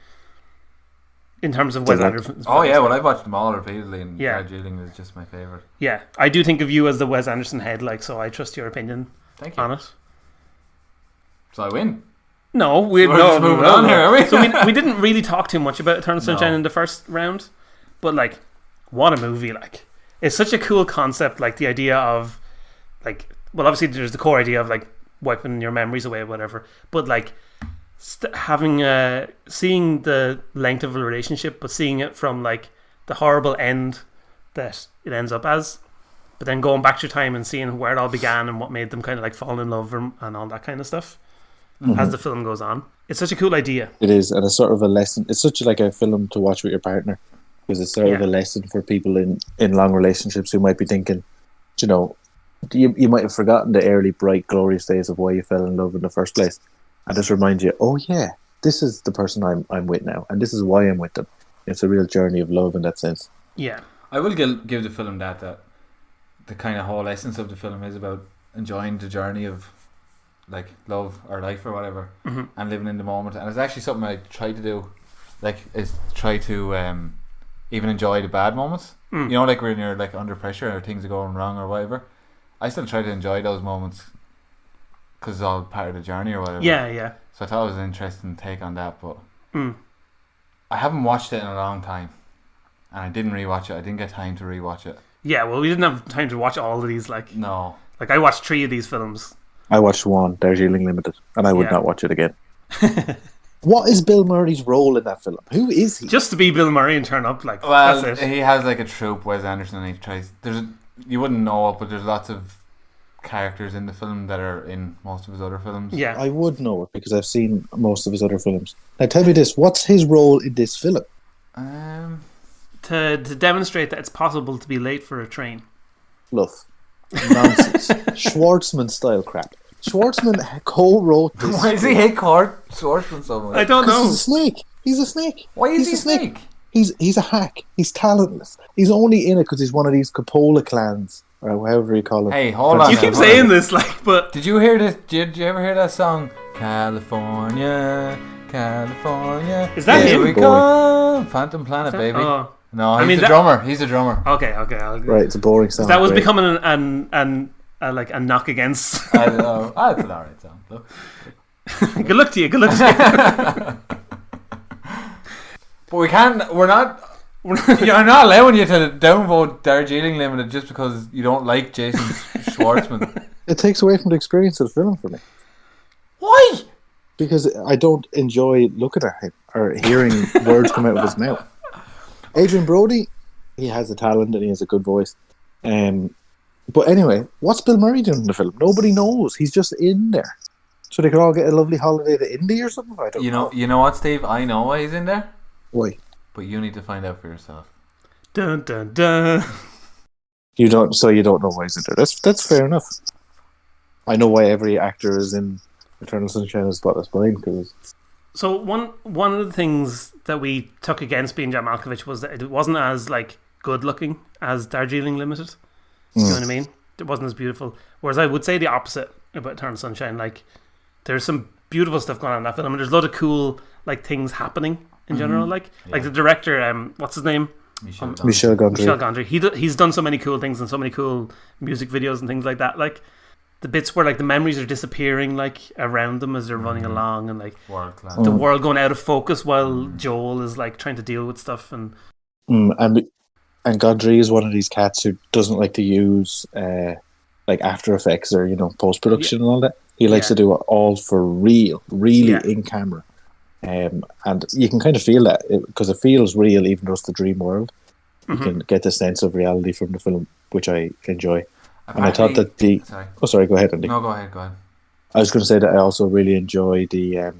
S1: in terms of Wes Anderson.
S2: Oh yeah, well I've watched them all repeatedly, and
S1: Yeah.
S2: Darjeeling is just my favourite.
S1: Yeah, I do think of you as the Wes Anderson head, like, so I trust your opinion
S2: Thank you.
S1: on it.
S2: So I win.
S1: No, we're
S2: just moving on here, are we?
S1: So we didn't really talk too much about Eternal Sunshine in the first round, but like, what a movie! Like, it's such a cool concept. Like the idea of, like, well, obviously there's the core idea of like wiping your memories away or whatever, but like having seeing the length of a relationship, but seeing it from like the horrible end that it ends up as, but then going back through time and seeing where it all began and what made them kind of like fall in love and all that kind of stuff as the film goes on. It's such a cool idea.
S3: It is, and it's sort of a lesson. It's such like a film to watch with your partner, because it's sort of a lesson for people in long relationships who might be thinking, you know, you might have forgotten the early, bright, glorious days of why you fell in love in the first place, and just remind you, oh yeah, this is the person I'm with now, and this is why I'm with them. It's a real journey of love in that sense.
S1: Yeah,
S2: I will give the film that the kind of whole essence of the film is about enjoying the journey of like love or life or whatever, and living in the moment. And it's actually something I try to do, like, is try to even enjoy the bad moments. You know, like when you're like under pressure or things are going wrong or whatever. I still try to enjoy those moments because it's all part of the journey or whatever.
S1: yeah.
S2: So I thought it was an interesting take on that, but I haven't watched it in a long time, and I didn't rewatch it. I didn't get time to rewatch it.
S1: Yeah, well, we didn't have time to watch all of these. Like,
S2: No.
S1: like I watched 3 of these films.
S3: I watched one, Darjeeling Limited, and I would
S1: Yeah.
S3: not watch it again. What is Bill Murray's role in that film? Who is he?
S1: Just to be Bill Murray and turn up, like,
S2: Well,
S1: that's it.
S2: he has like a troupe, Wes Anderson, and he tries. You wouldn't know it, but there's lots of characters in the film that are in most of his other films.
S1: Yeah.
S3: I would know it because I've seen most of his other films. Now tell me this, what's his role in this film?
S1: To demonstrate that it's possible to be late for a train.
S3: Fluff. Nonsense. Schwartzman style crap. Schwartzman co-wrote this.
S2: Why does he hate Schwartzman so much?
S1: I don't know.
S3: He's a snake. He's a snake.
S2: Why is
S3: He's
S2: he a snake?
S3: He's a hack. He's talentless. He's only in it because he's one of these Coppola clans, or however you call them.
S2: Hey, hold on.
S1: You keep saying this, like, but
S2: Did you hear this? Did you ever hear that song? California, California.
S1: Is that
S2: Here
S1: him?
S2: we come. Phantom Planet, baby.
S1: Oh.
S2: No,
S1: I
S2: he's
S1: mean,
S2: the
S1: that-
S2: drummer. He's the drummer.
S1: Okay, I'll agree.
S3: Right, it's a boring song.
S1: That was
S3: Great.
S1: becoming like a knock against.
S2: It's an alright song. Look.
S1: Good luck to you. Good luck to
S2: But we can't. We're not. You're not allowing you to downvote Darjeeling Limited just because you don't like Jason Schwartzman.
S3: It takes away from the experience of the film for me.
S2: Why?
S3: Because I don't enjoy looking at him or hearing words come out of his mouth. Adrian Brody, he has a talent and he has a good voice. But anyway, what's Bill Murray doing in the film? Nobody knows. He's just in there. So they could all get a lovely holiday to India or something? I don't know.
S2: You know what, Steve? I know why he's in there,
S3: Why?
S2: but you need to find out for yourself.
S1: Dun dun dun.
S3: You don't know why he's in there. That's fair enough. I know why every actor is in Eternal Sunshine of the Spotless Mind, because
S1: So one of the things that we took against being John Malkovich was that it wasn't as like good looking as Darjeeling Limited. You know what I mean? It wasn't as beautiful. Whereas I would say the opposite about Eternal Sunshine. Like, there's some beautiful stuff going on in that film, and there's a lot of cool like things happening in general. Like the director, what's his name?
S3: Michel Gondry.
S1: Michel Gondry. He's done so many cool things and so many cool music videos and things like that. Like the bits where like the memories are disappearing like around them as they're running along, and like
S2: World class.
S1: the world going out of focus while Joel is like trying to deal with stuff. And
S3: And Gondry is one of these cats who doesn't like to use like After Effects or post production and all that. He likes to do it all for real, really in camera. And you can kind of feel that because it feels real, even though it's the dream world. You can get the sense of reality from the film, which I enjoy. And I thought that
S2: Sorry.
S3: Oh, sorry. Go ahead, Andy.
S2: No, go ahead.
S3: I was going to say that I also really enjoy the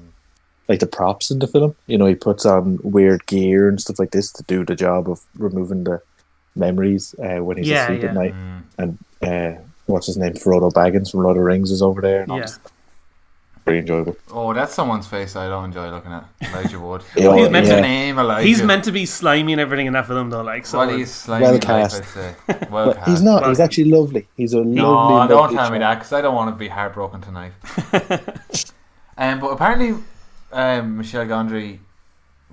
S3: like the props in the film. He puts on weird gear and stuff like this to do the job of removing the memories when he's asleep at night. And what's his name? Frodo Baggins from Lord of the Rings is over there. And very enjoyable.
S2: Oh, that's someone's face I don't enjoy looking at. Elijah Wood.
S3: Yeah,
S1: he's meant
S2: His
S1: to
S2: name, Elijah.
S1: He's meant to be slimy and everything in that film, though. Like, so
S2: Well, he's slimy,
S3: well
S2: like,
S3: cast.
S2: I'd say. Well
S3: But
S2: cast.
S3: he's not. He's actually lovely. He's a lovely.
S2: No, don't
S3: lovely
S2: tell me
S3: chap.
S2: that, because I don't want to be heartbroken tonight. But apparently, Michel Gondry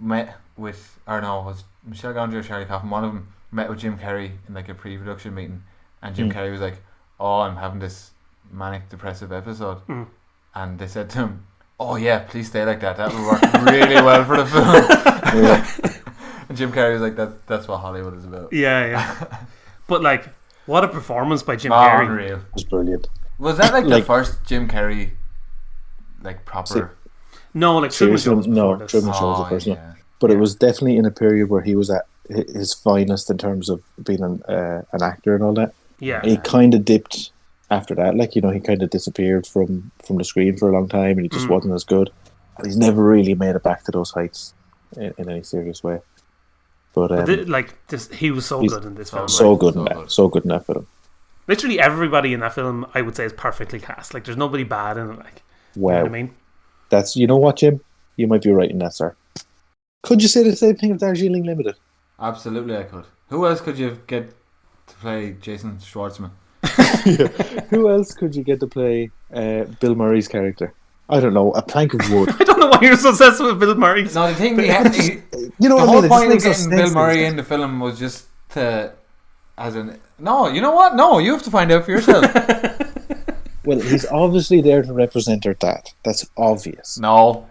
S2: met with or no, it was Michelle Gondry or Charlie Kaufman. One of them met with Jim Carrey in like a pre-production meeting, and Jim Carrey was like, "Oh, I'm having this manic depressive episode," and they said to him, "Oh yeah, please stay like that. That will work really well for the film." And Jim Carrey was like, "That's what Hollywood is about."
S1: Yeah. But like, what a performance by Jim Carrey!
S2: Unreal.
S3: It was brilliant.
S2: Was that like the first Jim Carrey, like proper?
S1: No, like Truman Show was before
S3: no,
S1: this.
S3: Truman Show was the first one. But it was definitely in a period where he was at his finest in terms of being an actor and all that.
S1: Yeah.
S3: And he kind of dipped after that. Like, he kind of disappeared from the screen for a long time, and he just wasn't as good. And he's never really made it back to those heights in any serious way. But
S1: he was so good in this film.
S3: So good in that film.
S1: Literally everybody in that film, I would say, is perfectly cast. Like, there's nobody bad in it. Like,
S3: wow.
S1: You know what I mean?
S3: That's, you know what, Jim? You might be right in that, sir. Could you say the same thing of Darjeeling Limited?
S2: Absolutely, I could. Who else could you get to play Jason Schwartzman?
S3: Who else could you get to play Bill Murray's character? I don't know, a plank of wood.
S1: I don't know why you're so obsessed with Bill Murray.
S2: No, the thing the whole point of getting Bill Murray in the film was just to, no, you know what? No, you have to find out for yourself.
S3: Well, he's obviously there to represent her dad. That's obvious.
S2: No.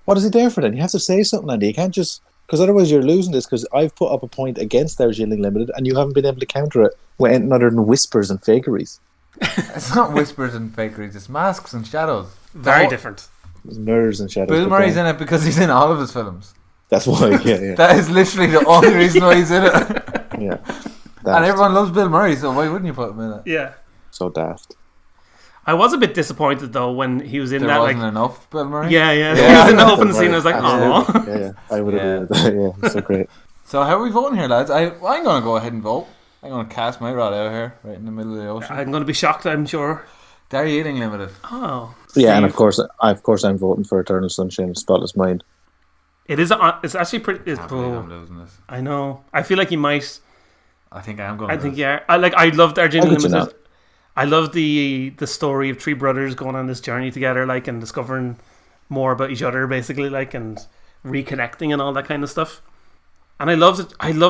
S3: What is he there for then? You have to say something, Andy. You can't just... Because otherwise you're losing this, because I've put up a point against Darjeeling Limited and you haven't been able to counter it with anything other than whispers and fakeries.
S2: It's not whispers and fakeries, it's masks and shadows.
S1: Very different.
S3: Mirrors and shadows.
S2: Bill Murray's in it because he's in all of his films.
S3: That's why, yeah.
S2: That is literally the only reason why he's in it.
S3: Yeah.
S2: And everyone loves Bill Murray, so why wouldn't you put him in it?
S1: Yeah.
S3: So daft.
S1: I was a bit disappointed though when he was in
S2: there
S1: that.
S2: Wasn't enough Bill Murray.
S1: Yeah. He was in the opening scene. I was like, oh.
S3: Yeah. I would agree with that. Yeah, so great.
S2: So how are we voting here, lads? I'm going to go ahead and vote. I'm going to cast my rod out here, right in the middle of the ocean.
S1: I'm going to be shocked, I'm sure.
S2: Darjeeling Limited.
S1: Oh.
S3: Yeah, and of course I'm voting for Eternal Sunshine of the Spotless Mind.
S1: It's actually pretty.
S2: I'm losing this.
S1: I know. I feel like you might.
S2: I think I am going.
S1: I think yeah. I love Darjeeling Limited. I love the story of three brothers going on this journey together, like, and discovering more about each other, basically, like, and reconnecting and all that kind of stuff. And I love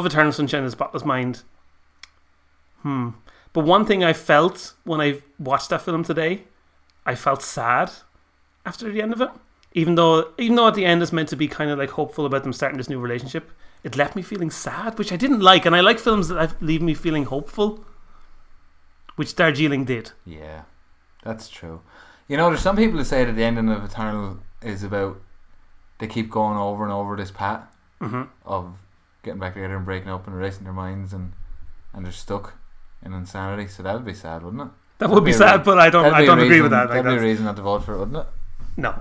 S1: Eternal Sunshine of the Spotless Mind. But one thing I felt when I watched that film today, I felt sad after the end of it. Even though at the end it's meant to be kind of like hopeful about them starting this new relationship, it left me feeling sad, which I didn't like. And I like films that leave me feeling hopeful, which Darjeeling did.
S2: Yeah, that's true. You know, there's some people who say that the ending of Eternal is about they keep going over and over this path of getting back together and breaking up and erasing their minds, and they're stuck in insanity. So that would be sad, wouldn't it?
S1: That would be sad, but I don't agree with that.
S2: That'd be a reason not to vote for it, wouldn't it?
S1: No.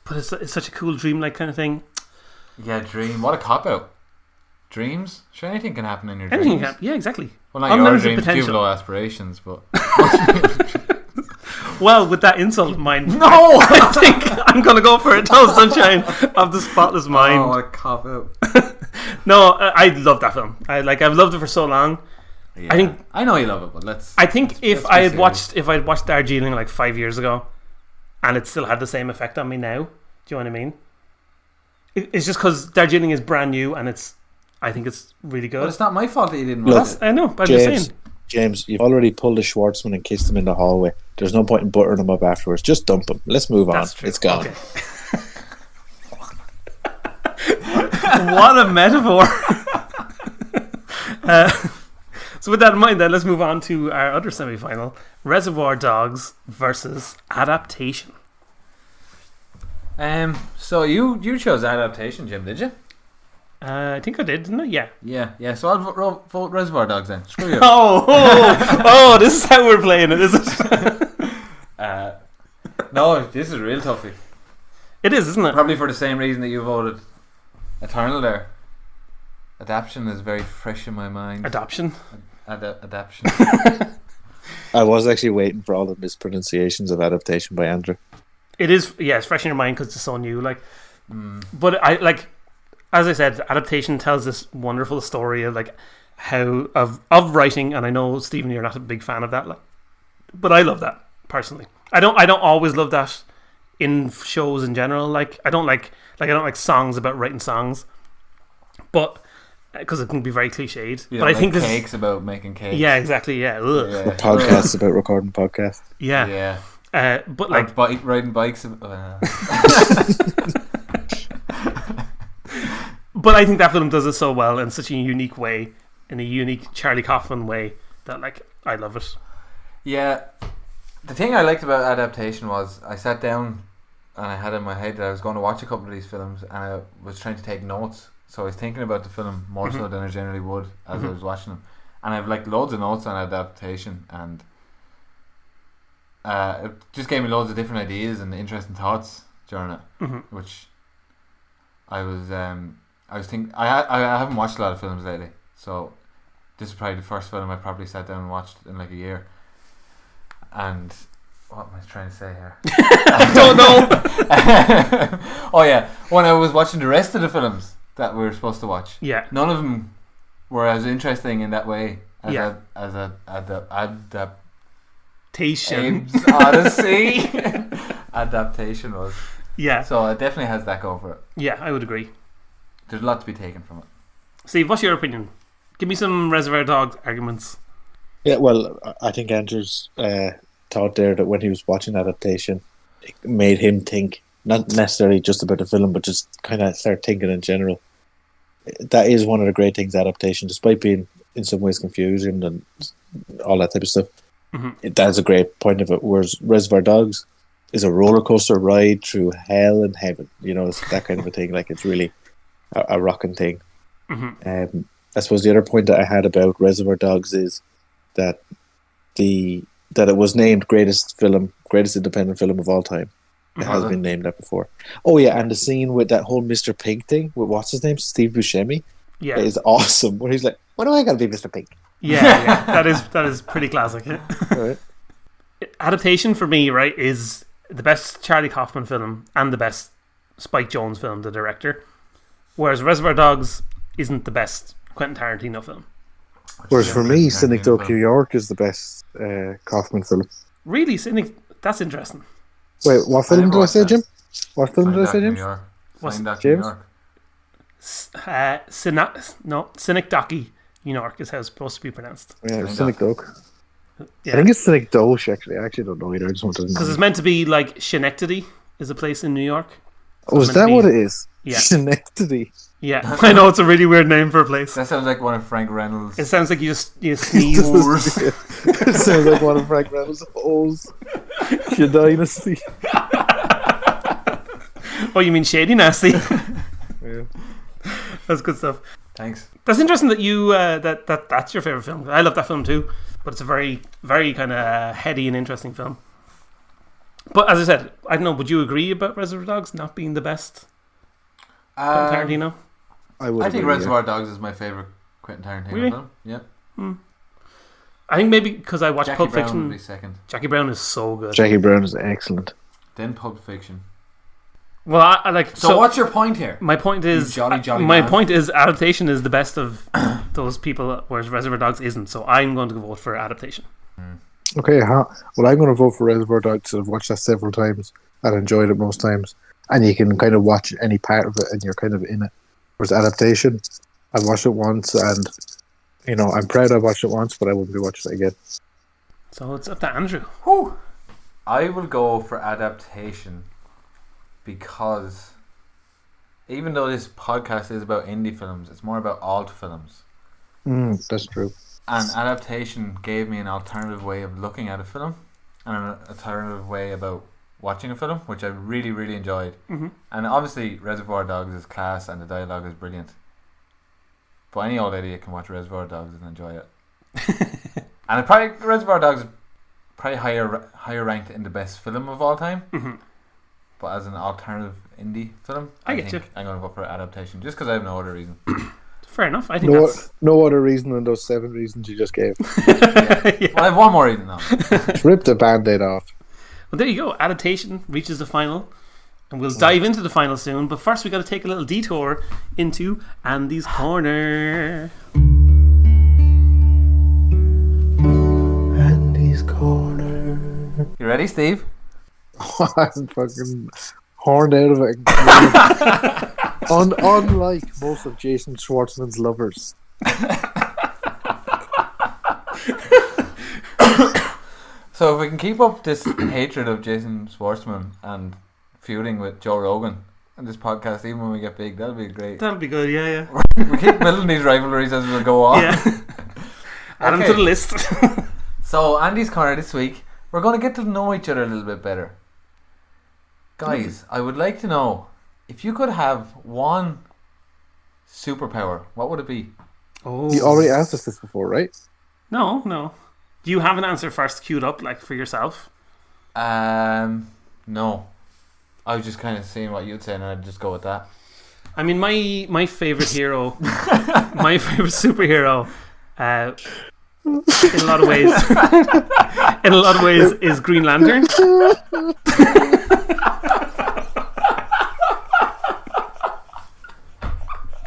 S1: But it's such a cool dream-like kind of thing.
S2: Yeah, dream. What a cop-out. Dreams? Sure, anything can happen in your
S1: anything
S2: dreams.
S1: Can happen. Yeah, exactly.
S2: Well, not your dreams, you have low aspirations, but...
S1: Well, with that insult in mind,
S2: no!
S1: I think I'm going to go for Eternal Sunshine of the Spotless Mind.
S2: Oh, what a cop-out.
S1: No, I love that film. I've loved it for so long.
S2: Yeah. I know you love it, but
S1: I think if I had watched Darjeeling like 5 years ago, and it still had the same effect on me now, do you know what I mean? It's just because Darjeeling is brand new, and I think it's really good.
S2: But it's not my fault that you didn't watch it.
S1: I know, but I'm just saying.
S3: James, you've already pulled a Schwartzman and kissed him in the hallway. There's no point in buttering him up afterwards. Just dump him. Let's move on.
S1: True.
S3: It's gone.
S1: Okay. What a metaphor. So with that in mind, then let's move on to our other semi-final: Reservoir Dogs versus Adaptation.
S2: So you chose Adaptation, Jim, did you?
S1: I think I did, didn't I? Yeah.
S2: Yeah. So I'll vote Reservoir Dogs then. Screw you.
S1: Oh, this is how we're playing it, is it?
S2: No, this is a real toughie.
S1: It is, isn't it?
S2: Probably for the same reason that you voted Eternal there. Adaptation is very fresh in my mind.
S1: Adoption.
S2: Adaptation.
S3: I was actually waiting for all the mispronunciations of Adaptation by Andrew.
S1: It is, yeah, it's fresh in your mind because it's so new. But I like, as I said, Adaptation tells this wonderful story of like how of writing, and I know Stephen, you're not a big fan of that, but I love that personally. I don't always love that in shows in general. Like I don't like songs about writing songs, but because it can be very cliched.
S2: You
S1: but
S2: don't
S1: I think
S2: like
S1: this
S2: cakes about making cakes.
S1: yeah, exactly, yeah. Ugh.
S2: Yeah.
S3: Podcasts about recording podcasts.
S1: Yeah.
S2: Yeah.
S1: But like
S2: riding bikes.
S1: but I think that film does it so well in such a unique way, in a unique Charlie Kaufman way, that like I love it.
S2: Yeah. The thing I liked about Adaptation was I sat down and I had in my head that I was going to watch a couple of these films, and I was trying to take notes. So I was thinking about the film more so than I generally would as I was watching them. And I've like loads of notes on Adaptation, and it just gave me loads of different ideas and interesting thoughts during it, which I thinking. I haven't watched a lot of films lately, so this is probably the first film I probably sat down and watched in like a year. And what am I trying to say here?
S1: I don't know.
S2: Oh yeah, when I was watching the rest of the films that we were supposed to watch, none of them were as interesting in that way as
S1: Adaptation.
S2: Abe's Odyssey Adaptation was.
S1: Yeah.
S2: So it definitely has that go for it.
S1: Yeah, I would agree.
S2: There's a lot to be taken from it.
S1: Steve, what's your opinion? Give me some Reservoir Dogs arguments.
S3: Yeah, well, I think Andrew's thought there that when he was watching Adaptation, it made him think, not necessarily just about the film, but just kind of start thinking in general. That is one of the great things, Adaptation, despite being in some ways confusing and all that type of stuff. That's a great point of it. Whereas Reservoir Dogs is a roller coaster ride through hell and heaven. You know, it's that kind of a thing. Like, it's really a rocking thing. I suppose the other point that I had about Reservoir Dogs is that that it was named greatest independent film of all time. It has been named that before. Oh yeah, and the scene with that whole Mr. Pink thing with what's his name, Steve Buscemi, is awesome. Where he's like, "Why do I got to be Mr. Pink?"
S1: Yeah, that is pretty classic.
S3: Right.
S1: Adaptation for me, right, is the best Charlie Kaufman film and the best Spike Jonze film, the director. Whereas Reservoir Dogs isn't the best Quentin Tarantino film.
S3: Whereas for me, Synecdoche, New York is the best Kaufman film.
S1: Really, Cynic? That's interesting.
S3: Wait, what film did I say, Jim? What film did I say, Jim?
S2: James?
S1: Synecdoche, New York is how it's supposed to be pronounced.
S3: Yeah, Synecdoche. Yeah. I think it's Synecdoche, actually. I actually don't know either. I just want to know.
S1: Because it's meant to be like Schenectady is a place in New York. So
S3: oh, is that what it is?
S1: Yeah.
S3: Schenectady.
S1: Yeah, I know it's a really weird name for a place.
S2: That sounds like one of Frank Reynolds.
S1: It sounds like you sneeze.
S3: It sounds like one of Frank Reynolds' holes. Your dynasty.
S1: Oh, you mean Shady Nasty?
S3: Yeah.
S1: That's good stuff.
S2: Thanks.
S1: That's interesting that you that's your favourite film. I love that film too, but it's a very, very kind of heady and interesting film. But as I said, I don't know, would you agree about Reservoir Dogs not being the best Quentin Tarantino?
S2: I think Reservoir Dogs is my favourite Quentin Tarantino film. Yeah.
S1: I think maybe because I watched
S2: Jackie
S1: Pulp
S2: Brown
S1: Fiction.
S2: would be second.
S1: Jackie Brown is so good.
S3: Jackie Brown is excellent.
S2: Then Pulp Fiction.
S1: Well, I like.
S2: So what's your point here?
S1: My point is,
S2: jolly
S1: my
S2: man.
S1: point is, Adaptation is the best of those people, whereas Reservoir Dogs isn't. So I'm going to vote for Adaptation.
S3: Okay, well, I'm going to vote for Reservoir Dogs. I've watched that several times and enjoyed it most times. And you can kind of watch any part of it and you're kind of in it. Whereas Adaptation, I've watched it once and, you know, I'm proud I've watched it once, but I wouldn't be watching it again.
S1: So it's up to Andrew.
S2: Whew. I will go for Adaptation because even though this podcast is about indie films, it's more about alt films.
S3: That's true.
S2: And Adaptation gave me an alternative way of looking at a film and an alternative way about watching a film, which I really, really enjoyed. And obviously Reservoir Dogs is class and the dialogue is brilliant. But any old idiot can watch Reservoir Dogs and enjoy it. And Reservoir Dogs is probably higher ranked in the best film of all time. But as an alternative indie film, I think I'm going to vote for Adaptation just because I have no other reason.
S1: Fair enough. I think that's
S3: no other reason than those 7 reasons you just gave.
S2: Yeah. Well, I have one more reason now.
S3: Rip the band-aid off.
S1: Well, there you go. Adaptation reaches the final, and we'll dive into the final soon. But first, we got to take a little detour into Andy's Corner.
S3: Andy's Corner.
S2: You ready, Steve?
S3: I'm fucking horned out of it. Unlike most of Jason Schwartzman's lovers.
S2: So if we can keep up this hatred of Jason Schwartzman and feuding with Joe Rogan and this podcast, even when we get big, that'll be great.
S1: That'll be good, yeah.
S2: We keep building these rivalries as we go on.
S1: Yeah. Add them to the list.
S2: So Andy's Corner this week, we're going to get to know each other a little bit better. Guys, I would like to know, if you could have one superpower, what would it be?
S1: Oh.
S3: You already asked us this before, right?
S1: No. Do you have an answer first queued up, like for yourself?
S2: No. I was just kind of seeing what you'd say, and I'd just go with that.
S1: I mean, my favorite hero, my favorite superhero, in a lot of ways, is Green Lantern.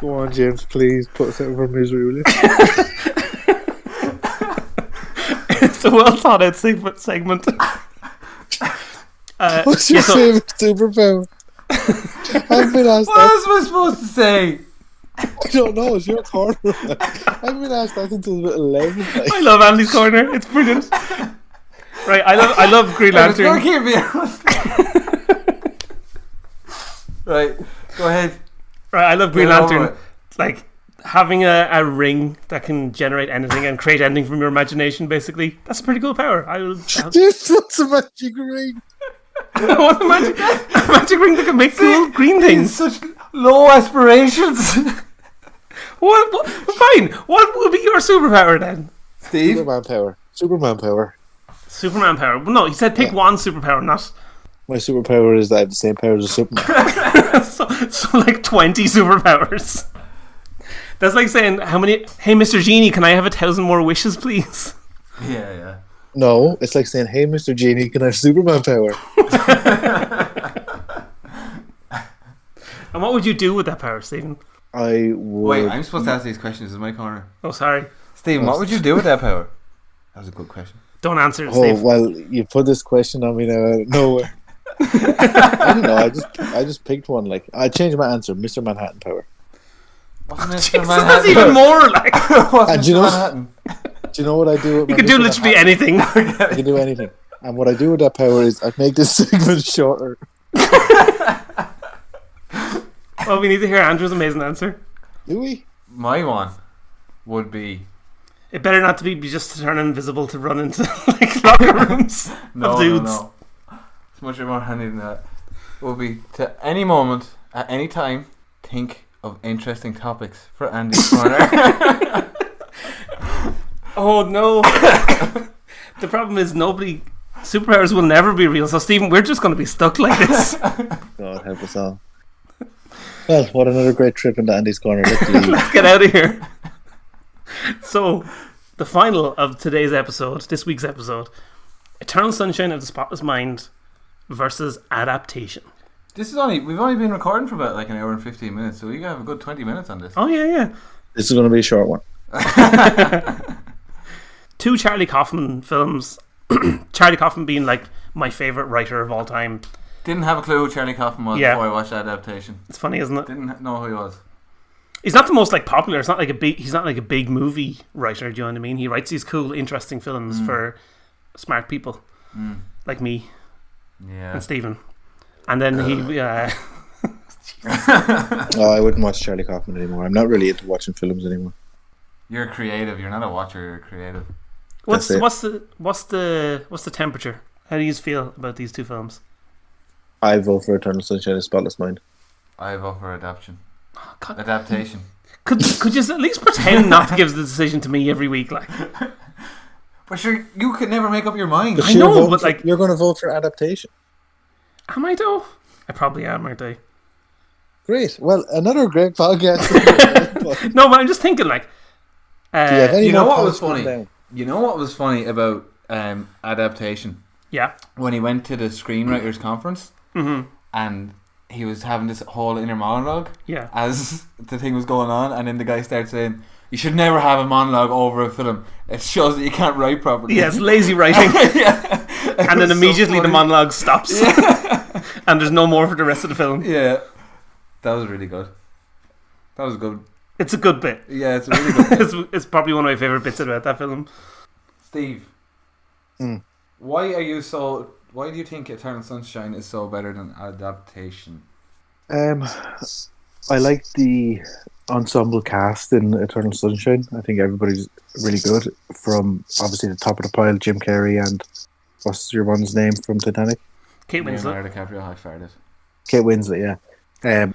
S3: Go on, James, please put us out of our misery, will you?
S1: It's a well thought out segment.
S3: What's your favourite superpower? I've been asked
S2: what else was I supposed to say?
S3: I don't know, it's your corner. I've been asked that since I was about 11. Like.
S1: I love Andy's Corner, it's brilliant. Right, I love Green Lantern.
S2: Keep me Right, go ahead.
S1: Right, I love Green Lantern. Like having a ring that can generate anything and create anything from your imagination, basically. That's a pretty cool power.
S3: This was a magic ring.
S1: I want a magic ring that can make cool green things.
S2: Such low aspirations.
S1: What? Fine. What would be your superpower then?
S2: Steve?
S3: Superman power.
S1: Superman power. Well, no, he said pick one superpower, not...
S3: My superpower is that I have the same powers as Superman.
S1: so like 20 superpowers. That's like saying, hey Mr. Genie, can I have 1,000 more wishes, please?
S2: Yeah.
S3: No, it's like saying, hey Mr. Genie, can I have Superman power?
S1: And what would you do with that power, Stephen?
S3: I would...
S2: Wait, I'm supposed to ask these questions in my corner.
S1: Oh, sorry.
S2: Stephen, what would you do with that power? That was a good question.
S1: Don't answer it,
S3: Oh,
S1: Steve.
S3: well, you put this question on me now out of nowhere. I don't know, I just picked one. Like, I changed my answer, Mr. Manhattan power.
S2: What's Mr.
S1: Jesus,
S2: Manhattan?
S1: that's even more like...
S3: And do you know what I do with
S1: You
S3: my
S1: can do
S3: Mr.
S1: literally
S3: Manhattan?
S1: anything.
S3: I can do anything. And what I do with that power is I make this segment shorter.
S1: Well, we need to hear Andrew's amazing answer.
S3: Do we?
S2: My one would be...
S1: It better not to be just to turn invisible to run into like locker rooms of dudes.
S2: No. It's much more handy than that. Would be to any moment, at any time, think of interesting topics for Andy's Corner.
S1: Oh no. The problem is superpowers will never be real. So Stephen, we're just going to be stuck like this.
S3: God help us all. Well, what another great trip into Andy's Corner. Let's leave.
S1: Let's get out of here. So, the final of today's episode, this week's episode, Eternal Sunshine of the Spotless Mind versus Adaptation.
S2: We've only been recording for about like an hour and 15 minutes, so we have a good 20 minutes on this.
S1: Oh yeah.
S3: This is going to be a short one.
S1: Two Charlie Kaufman films. Charlie Kaufman being like my favourite writer of all time.
S2: Didn't have a clue who Charlie Kaufman was before I watched Adaptation.
S1: It's funny, isn't it?
S2: Didn't know who he was.
S1: He's not the most like popular. He's not like a big movie writer. Do you know what I mean? He writes these cool, interesting films for smart people like me and Stephen. And then he.
S3: I wouldn't watch Charlie Kaufman anymore. I'm not really into watching films anymore.
S2: You're creative. You're not a watcher. You're creative.
S1: What's the temperature? How do you feel about these two films?
S3: I vote for Eternal Sunshine of the Spotless Mind.
S2: I vote for Adaptation.
S1: God.
S2: Adaptation.
S1: Could you at least pretend not to give the decision to me every week, like?
S2: But sure, you could never make up your mind.
S1: I know, but like,
S3: you're going to vote for Adaptation.
S1: Am I though? I probably am, aren't I?
S3: Great. Well, another great podcast.
S1: No, but I'm just thinking, like,
S2: you know what was funny? You know what was funny about Adaptation?
S1: Yeah.
S2: When he went to the screenwriters conference, and he was having this whole inner monologue. Yeah. As the thing was going on, and then the guy starts saying, "You should never have a monologue over a film. It shows that you can't write properly."
S1: Yeah, it's lazy writing.
S2: Yeah.
S1: And then
S2: was so
S1: immediately the
S2: funny.
S1: monologue stops. And there's no more for the rest of the film.
S2: Yeah, that was really good. That was good.
S1: It's a good bit.
S2: Yeah, it's a really good.
S1: It's probably one of my favourite bits about that film.
S2: Steve, why do you think Eternal Sunshine is so better than Adaptation?
S3: I like the ensemble cast in Eternal Sunshine. I think everybody's really good. From obviously the top of the pile, Jim Carrey and what's your one's name from Titanic?
S1: Kate Winslet.
S2: Leonardo DiCaprio, high fired it.
S3: Kate Winslet, yeah.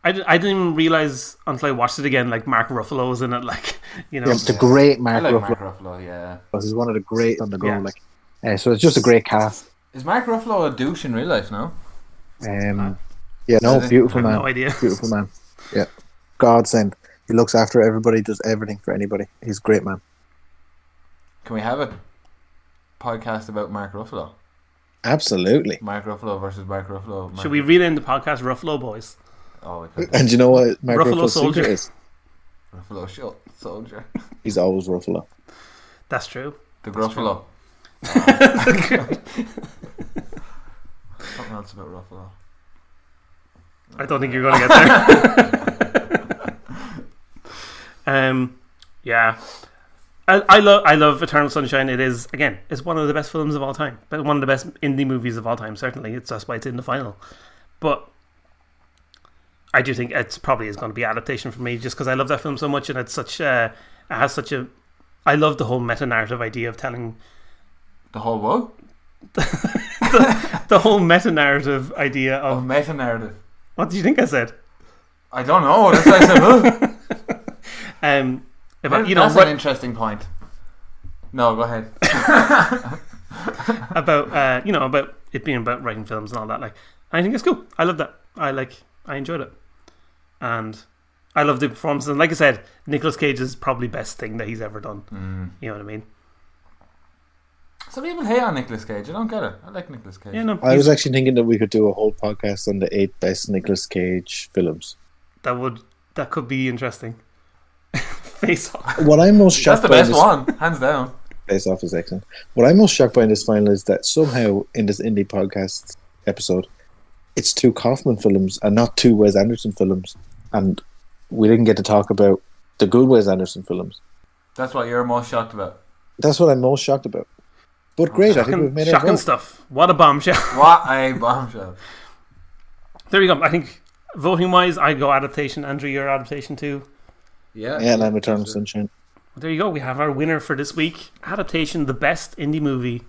S1: I didn't even realise until I watched it again, like Mark Ruffalo's in it, like, you know.
S3: Yeah, the great
S2: I
S3: Mark
S2: like
S3: Ruffalo.
S2: Mark Ruffalo, yeah.
S3: He's one of the great on the go.
S1: Yeah.
S3: Like, so it's just a great cast.
S2: Is Mark Ruffalo a douche in real life now?
S3: Yeah, no,
S2: Is he?
S3: beautiful
S1: I have
S3: man.
S1: no idea.
S3: Beautiful man. Yeah, godsend. He looks after everybody, does everything for anybody. He's a great man.
S2: Can we have a podcast about Mark Ruffalo?
S3: Absolutely.
S2: Mark Ruffalo versus Mark Ruffalo.
S1: Should we rename the podcast Ruffalo Boys?
S2: Oh, we could.
S3: And you know what Mark
S1: Ruffalo
S3: Ruffalo's
S1: Soldier.
S3: secret is?
S2: Ruffalo Soldier.
S3: He's always Ruffalo.
S1: That's true.
S2: The Gruffalo. Something else about Ruffalo.
S1: I don't think you're going to get there. Yeah. I love Eternal Sunshine. It is, again, it's one of the best films of all time. But one of the best indie movies of all time, certainly. That's why it's in the final. But I do think it's probably is going to be Adaptation for me, just because I love that film so much, and it's such it has such a... I love the whole meta-narrative idea of telling...
S2: The whole what?
S1: the whole meta-narrative idea
S2: Oh,
S1: of...
S2: meta narrative.
S1: What do you think I said?
S2: I don't know. That's what I said. Huh?
S1: About, you
S2: That's
S1: know,
S2: an interesting point. No, go ahead.
S1: about about it being about writing films and all that. Like, I think it's cool. I love that. I enjoyed it, and I love the performance. And like I said, Nicolas Cage is probably best thing that he's ever done. You know what I mean?
S2: Some people hate on Nicolas Cage. I don't get it. I like Nicolas Cage.
S1: Yeah, no.
S3: I was actually thinking that we could do a whole podcast on the 8 best Nicolas Cage films.
S1: That could be interesting. Face Off.
S3: What I'm most shocked
S2: That's the
S3: by in
S2: best
S3: this
S2: one, hands down.
S3: Face Off is excellent. What I'm most shocked by in this final is that somehow in this indie podcast episode, it's 2 Kaufman films and not 2 Wes Anderson films, and we didn't get to talk about the good Wes Anderson films.
S2: That's what you're most shocked about.
S3: That's what I'm most shocked about. But great, I think we've made our
S1: Shocking
S3: vote.
S1: stuff. What a bombshell.
S2: What a bombshell.
S1: There you go. I think voting wise, I go Adaptation. Andrew, your Adaptation too.
S2: Yeah.
S3: Yeah, and I'm Eternal Sunshine.
S1: There you go. We have our winner for this week. Adaptation, the best indie movie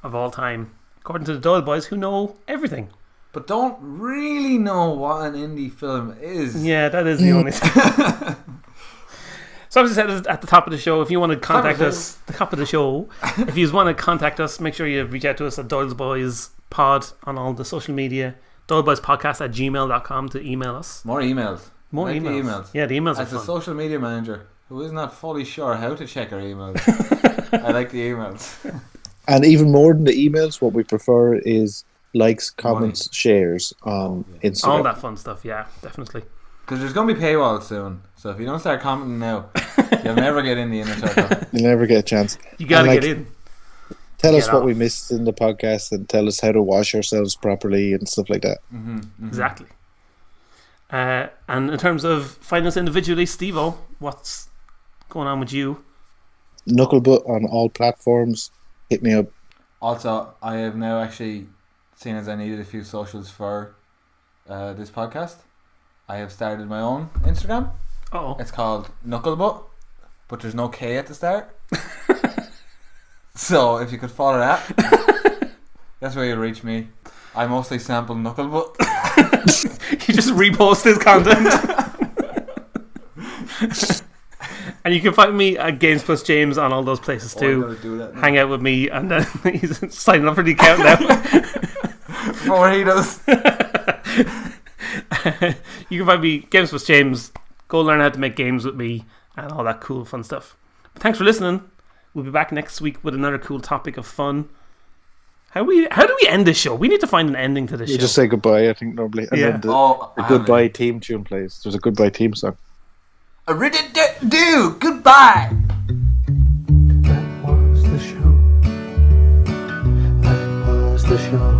S1: of all time, according to the Doyle boys, who know everything.
S2: But don't really know what an indie film is.
S1: Yeah, that is the only thing. So as I said at the top of the show, if you want to contact us, the top of the show, if you want to contact us, make sure you reach out to us at Doyle's Boys Pod on all the social media, doyleboyspodcast@gmail.com to email us.
S2: More emails.
S1: More
S2: I like
S1: emails.
S2: The emails.
S1: Yeah, the emails are
S2: As a
S1: fun.
S2: social media manager who is not fully sure how to check our emails, I like the emails.
S3: And even more than the emails, what we prefer is likes, comments, shares on Instagram.
S1: All that fun stuff, yeah, definitely.
S2: Because there's going to be paywalls soon. So if you don't start commenting now, you'll never get in the inner circle.
S3: You'll never get a chance.
S1: You got to
S3: And,
S1: get in.
S3: Tell us
S1: Get
S3: what
S1: off.
S3: we missed in the podcast and tell us how to wash ourselves properly and stuff like that.
S1: Exactly. And in terms of finding us individually, Steve-O, what's going on with you?
S3: Knucklebutt on all platforms. Hit me up.
S2: Also, I have now actually, seen as I needed a few socials for this podcast, I have started my own Instagram.
S1: Oh,
S2: It's called Knucklebutt, but there's no K at the start. So if you could follow that, that's where you'll reach me. I mostly sample Knucklebutt.
S1: you just repost his content. And you can find me at Games Plus James on all those places
S2: I
S1: too.
S2: gotta do that now.
S1: Hang out with me, and then he's signing up for the account now.
S2: Before he does.
S1: You can find me Games Plus James. Go learn how to make games with me and all that cool fun stuff. But thanks for listening. We'll be back next week with another cool topic of fun. How do we end this show? We need to find an ending to this
S3: You
S1: show.
S3: just say goodbye, I think, normally. And
S1: Yeah.
S3: then
S2: Oh,
S3: the goodbye theme tune plays. There's a goodbye theme song.
S2: I really do. Goodbye.
S4: That was the show. That
S3: the show.